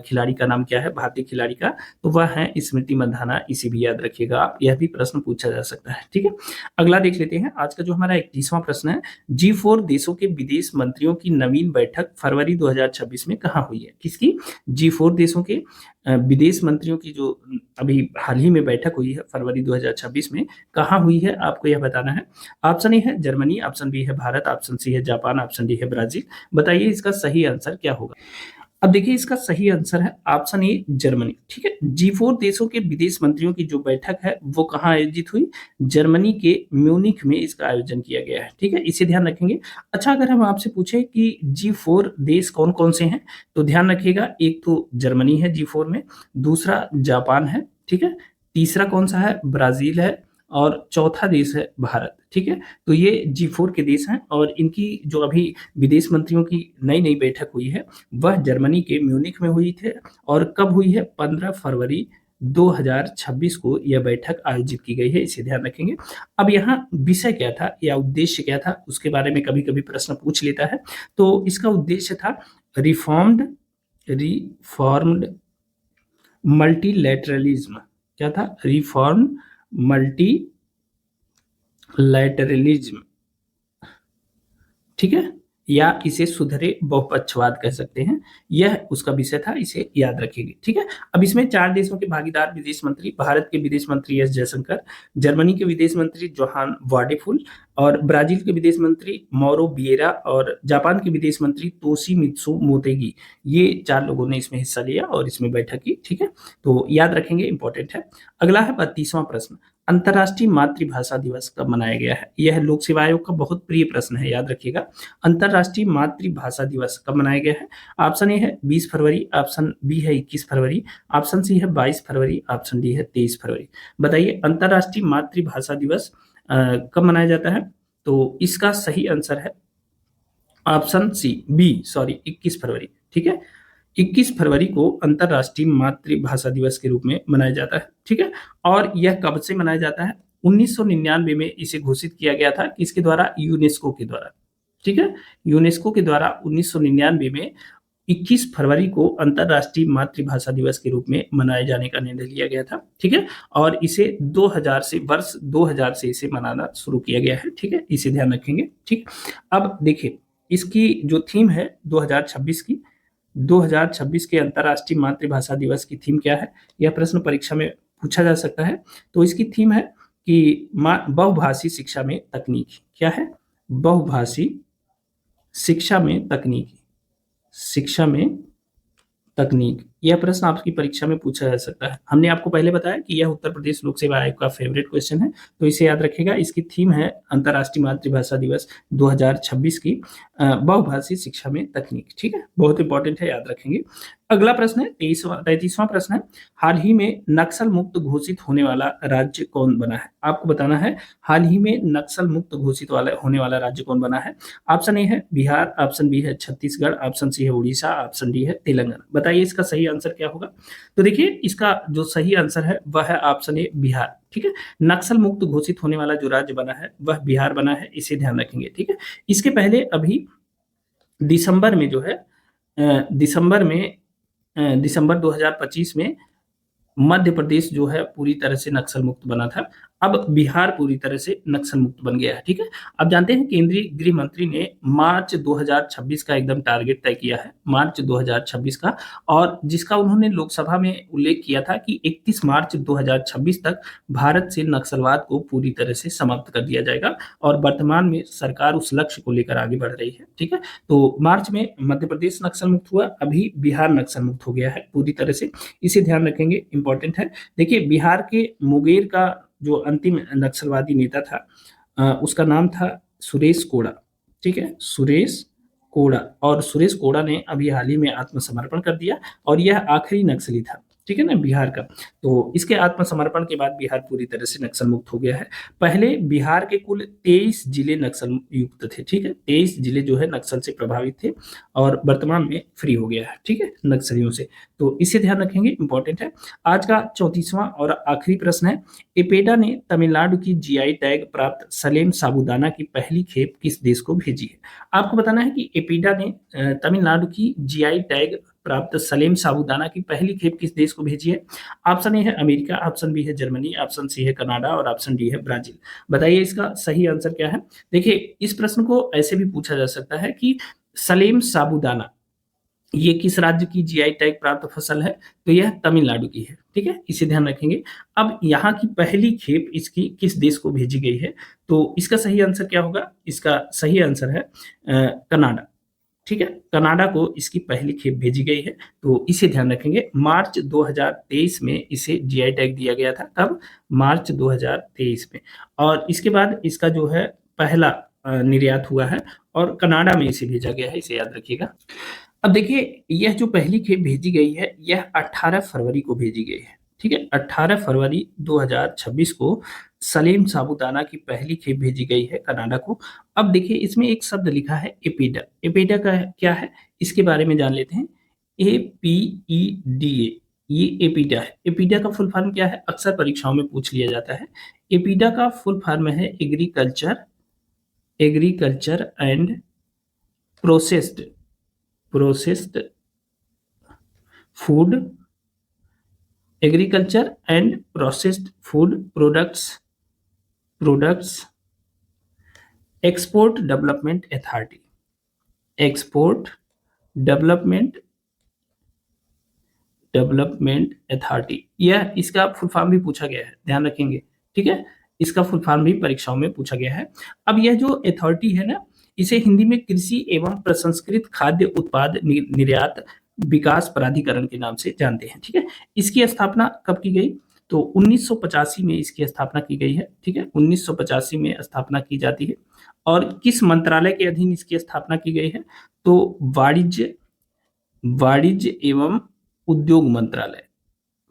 खिलाड़ी का नाम क्या है? भारतीय खिलाड़ी का, तो वह है स्मृति मंधाना। इसे भी याद रखिएगा आप, यह भी प्रश्न पूछा जा सकता है। ठीक है। अगला देख लेते हैं। आज का जो हमारा 31वां प्रश्न है, G4 देशों के विदेश मंत्रियों की नवीन बैठक फरवरी 2026 में कहाँ हुई है? किसकी? G4 देशों के विदेश मंत्रियों की जो अभी हाल ही में बैठक हुई है फरवरी 2026 में, कहाँ हुई है आपको यह बताना है। ऑप्शन ए है जर्मनी, ऑप्शन बी है भारत, ऑप्शन सी है जापान, ऑप्शन डी है ब्राजील। बताइए इसका सही आंसर क्या होगा। अब देखिए इसका सही आंसर है ऑप्शन ए जर्मनी। ठीक है। G4 देशों के विदेश मंत्रियों की जो बैठक है वो कहाँ आयोजित हुई? जर्मनी के म्यूनिख में इसका आयोजन किया गया है। ठीक है, इसे ध्यान रखेंगे। अच्छा, अगर हम आपसे पूछे कि G4 देश कौन कौन से हैं, तो ध्यान रखिएगा, एक तो जर्मनी है G4 में, दूसरा जापान है, ठीक है, तीसरा कौन सा है? ब्राजील है, और चौथा देश है भारत। ठीक है, तो ये G4 के देश हैं और इनकी जो अभी विदेश मंत्रियों की नई नई बैठक हुई है वह जर्मनी के म्यूनिख में हुई थे। और कब हुई है? 15 फरवरी 2026 को यह बैठक आयोजित की गई है, इसे ध्यान रखेंगे। अब यहाँ विषय क्या था या उद्देश्य क्या था उसके बारे में कभी कभी प्रश्न पूछ लेता है। तो इसका उद्देश्य था रिफॉर्म्ड मल्टीलैटरलिज्म। क्या था? Reform multilateralism. ठीक है, या इसे सुधरे बहुपक्षवाद कह सकते हैं, यह उसका विषय था, इसे याद रखिएगा। ठीक है। अब इसमें 4 देशों के भागीदार विदेश मंत्री, भारत के विदेश मंत्री एस जयशंकर, जर्मनी के विदेश मंत्री जोहान वाडेफुल, और ब्राजील के विदेश मंत्री मौरो विएरा, और जापान के विदेश मंत्री तोशिमित्सु मोतेगी, ये 4 लोगों ने इसमें हिस्सा लिया और इसमें बैठक की। ठीक है, तो याद रखेंगे, इंपॉर्टेंट है। अगला है 32वां प्रश्न, अंतर्राष्ट्रीय मातृभाषा दिवस कब मनाया गया है? यह लोक सेवा आयोग का बहुत प्रिय प्रश्न है, याद रखिएगा। अंतर्राष्ट्रीय मातृभाषा दिवस कब मनाया गया है? ऑप्शन ए है 20 फरवरी, ऑप्शन बी है 21 फरवरी, ऑप्शन सी है 22 फरवरी, ऑप्शन डी है 23 फरवरी। बताइए अंतर्राष्ट्रीय मातृभाषा दिवस कब मनाया जाता है? तो इसका सही आंसर है ऑप्शन सी, बी, सॉरी, 21 फरवरी। ठीक है, 21 फरवरी को अंतर्राष्ट्रीय मातृभाषा दिवस के रूप में मनाया जाता है। ठीक है, और यह कब से मनाया जाता है? 1999 में इसे घोषित किया गया था, किसके द्वारा? यूनेस्को के द्वारा। ठीक है, यूनेस्को के द्वारा 1999 में 21 फरवरी को अंतर्राष्ट्रीय मातृभाषा दिवस के रूप में मनाए जाने का निर्णय लिया गया था। ठीक है, और इसे वर्ष 2000 से इसे मनाना शुरू किया गया है। ठीक है, इसे ध्यान रखेंगे। ठीक, अब देखिए इसकी जो थीम है 2026 की, 2026 के अंतर्राष्ट्रीय मातृभाषा दिवस की थीम क्या है? यह प्रश्न परीक्षा में पूछा जा सकता है। तो इसकी थीम है कि बहुभाषी शिक्षा में तकनीक। क्या है? बहुभाषी शिक्षा में तकनीक। यह प्रश्न आपकी परीक्षा में पूछा जा सकता है। हमने आपको पहले बताया कि यह उत्तर प्रदेश लोक सेवा आयोग का फेवरेट क्वेश्चन है, तो इसे याद रखिएगा। इसकी थीम है अंतर्राष्ट्रीय मातृभाषा दिवस 2026 की बहुभाषी शिक्षा में तकनीक। ठीक है, बहुत इंपॉर्टेंट है, याद रखेंगे। अगला प्रश्न है 33वां प्रश्न है, हाल ही में नक्सल मुक्त घोषित होने वाला राज्य कौन बना है? आपको बताना है हाल ही में नक्सल मुक्त घोषित होने वाला राज्य कौन बना है। ऑप्शन ए है बिहार, ऑप्शन बी है छत्तीसगढ़, ऑप्शन सी है उड़ीसा, ऑप्शन डी है तेलंगाना। बताइए इसका सही आंसर क्या होगा। तो देखिए इसका जो सही आंसर है वह है ऑप्शन ए बिहार। ठीक है, नक्सल मुक्त घोषित होने वाला जो राज्य बना है वह बिहार बना है, इसे ध्यान रखेंगे। ठीक है, इसके पहले अभी दिसंबर में जो है दिसंबर 2025 में मध्य प्रदेश जो है पूरी तरह से नक्सल मुक्त बना था। अब बिहार पूरी तरह से नक्सल मुक्त बन गया है। ठीक है, अब जानते हैं केंद्रीय गृह मंत्री ने मार्च 2026 का एकदम टारगेट तय किया है, मार्च 2026 का, और जिसका उन्होंने लोकसभा में उल्लेख किया था कि 31 मार्च 2026 तक भारत से नक्सलवाद को पूरी तरह से समाप्त कर दिया जाएगा, और वर्तमान में सरकार उस लक्ष्य को लेकर आगे बढ़ रही है। ठीक है, तो मार्च में मध्य प्रदेश नक्सल मुक्त हुआ, अभी बिहार नक्सल मुक्त हो गया है पूरी तरह से, इसे ध्यान रखेंगे, इंपॉर्टेंट है। देखिए, बिहार के मुंगेर का जो अंतिम नक्सलवादी नेता था, उसका नाम था सुरेश कोड़ा। ठीक है, सुरेश कोड़ा, और सुरेश कोड़ा ने अभी हाल ही में आत्मसमर्पण कर दिया, और यह आखिरी नक्सली था, ठीक है ना, बिहार का। तो इसके आत्मसमर्पण के बाद बिहार पूरी तरह से नक्सल मुक्त हो गया है। पहले बिहार के कुल 23 जिले नक्सल युक्त थे। ठीक है, 23 जिले जो है नक्सल से प्रभावित थे, और वर्तमान में फ्री हो गया है। ठीक है, नक्सलियों से, तो इसे ध्यान रखेंगे, इंपॉर्टेंट है। आज का 34वां और आखिरी प्रश्न है, एपेडा ने तमिलनाडु की जीआई टैग प्राप्त सलेम साबूदाना की पहली खेप किस देश को भेजी है? आपको बताना है कि एपेडा ने तमिलनाडु की जीआई टैग प्राप्त सलेम साबूदाना की पहली खेप किस देश को भेजी है? ऑप्शन ए है अमेरिका, ऑप्शन बी है जर्मनी, ऑप्शन सी है कनाडा, और ऑप्शन डी है ब्राजील। बताइए इसका सही आंसर क्या है? देखिए, इस प्रश्न को ऐसे भी पूछा जा सकता है कि सलेम साबूदाना ये किस राज्य की जीआई टैग प्राप्त फसल है? तो यह तमिलनाडु की है। ठीक है, इसे ध्यान रखेंगे। अब यहाँ की पहली खेप इसकी किस देश को भेजी गई है? तो इसका सही आंसर क्या होगा? इसका सही आंसर है कनाडा। ठीक है, कनाडा को इसकी पहली खेप भेजी गई है, तो इसे ध्यान रखेंगे। मार्च 2023 में इसे जीआई टैग दिया गया था। कब? मार्च 2023 में, और इसके बाद इसका जो है पहला निर्यात हुआ है, और कनाडा में इसे भेजा गया है, इसे याद रखिएगा। अब देखिए, यह जो पहली खेप भेजी गई है, यह 18 फरवरी को भेजी गई है। ठीक है, 18 फरवरी 2026 को सलेम साबूदाना की पहली खेप भेजी गई है कनाडा को। अब देखिए, इसमें एक शब्द लिखा है एपेडा। एपेडा का क्या है, इसके बारे में जान लेते हैं। APEDA, ये एपीडा है। एपीडा का फुल फॉर्म क्या है? अक्सर परीक्षाओं में पूछ लिया जाता है। एपीडा का फुल फॉर्म है agriculture and processed food, agriculture and processed food products export development authority, export development authority, यह इसका फुल फॉर्म भी पूछा गया है, ध्यान रखेंगे। ठीक है, इसका फुल फॉर्म भी परीक्षाओं में पूछा गया है। अब यह जो अथॉरिटी है ना, इसे हिंदी में कृषि एवं प्रसंस्कृत खाद्य उत्पाद निर्यात विकास प्राधिकरण के नाम से जानते हैं। ठीक है, इसकी स्थापना कब की गई? तो 1985 में इसकी स्थापना की गई है। ठीक है, 1985 में स्थापना की जाती है। और किस मंत्रालय के अधीन इसकी स्थापना की गई है? तो वाणिज्य एवं उद्योग मंत्रालय,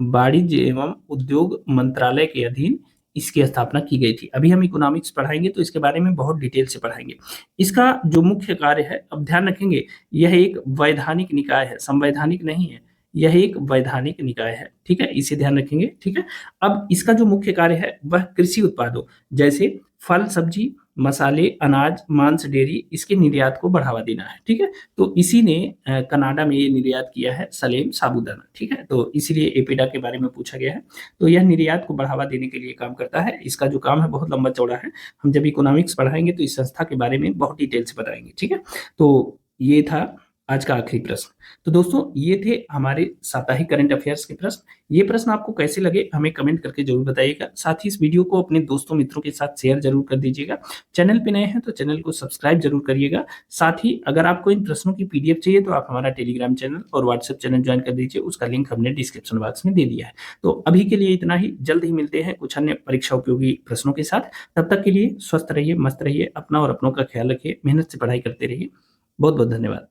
वाणिज्य एवं उद्योग मंत्रालय के अधीन इसकी स्थापना की गई थी। अभी हम इकोनॉमिक्स पढ़ाएंगे तो इसके बारे में बहुत डिटेल से पढ़ाएंगे। इसका जो मुख्य कार्य है, अब ध्यान रखेंगे, यह एक वैधानिक निकाय है, संवैधानिक नहीं है, यह एक वैधानिक निकाय है। ठीक है, इसे ध्यान रखेंगे। ठीक है, अब इसका जो मुख्य कार्य है वह कृषि उत्पादों जैसे फल, सब्जी, मसाले, अनाज, मांस, डेयरी, इसके निर्यात को बढ़ावा देना है। ठीक है, तो इसी ने कनाडा में ये निर्यात किया है, सलेम साबूदाना। ठीक है, तो इसीलिए एपीडा के बारे में पूछा गया है। तो यह निर्यात को बढ़ावा देने के लिए काम करता है। इसका जो काम है बहुत लंबा चौड़ा है। हम जब इकोनॉमिक्स पढ़ाएंगे तो इस संस्था के बारे में बहुत डिटेल से बताएंगे। ठीक है, तो ये था आज का आखिरी प्रश्न। तो दोस्तों, ये थे हमारे साप्ताहिक करंट अफेयर्स के प्रश्न। ये प्रश्न आपको कैसे लगे हमें कमेंट करके जरूर बताइएगा। साथ ही इस वीडियो को अपने दोस्तों मित्रों के साथ शेयर जरूर कर दीजिएगा। चैनल पे नए हैं तो चैनल को सब्सक्राइब जरूर करिएगा। साथ ही अगर आपको इन प्रश्नों की पीडीएफ चाहिए तो आप हमारा टेलीग्राम चैनल और व्हाट्सएप चैनल ज्वाइन कर दीजिए, उसका लिंक हमने डिस्क्रिप्शन बॉक्स में दे दिया है। तो अभी के लिए इतना ही, जल्द ही मिलते हैं कुछ अन्य परीक्षा उपयोगी प्रश्नों के साथ। तब तक के लिए स्वस्थ रहिए, मस्त रहिए, अपना और अपनों का ख्याल रखिए, मेहनत से पढ़ाई करते रहिए। बहुत बहुत धन्यवाद।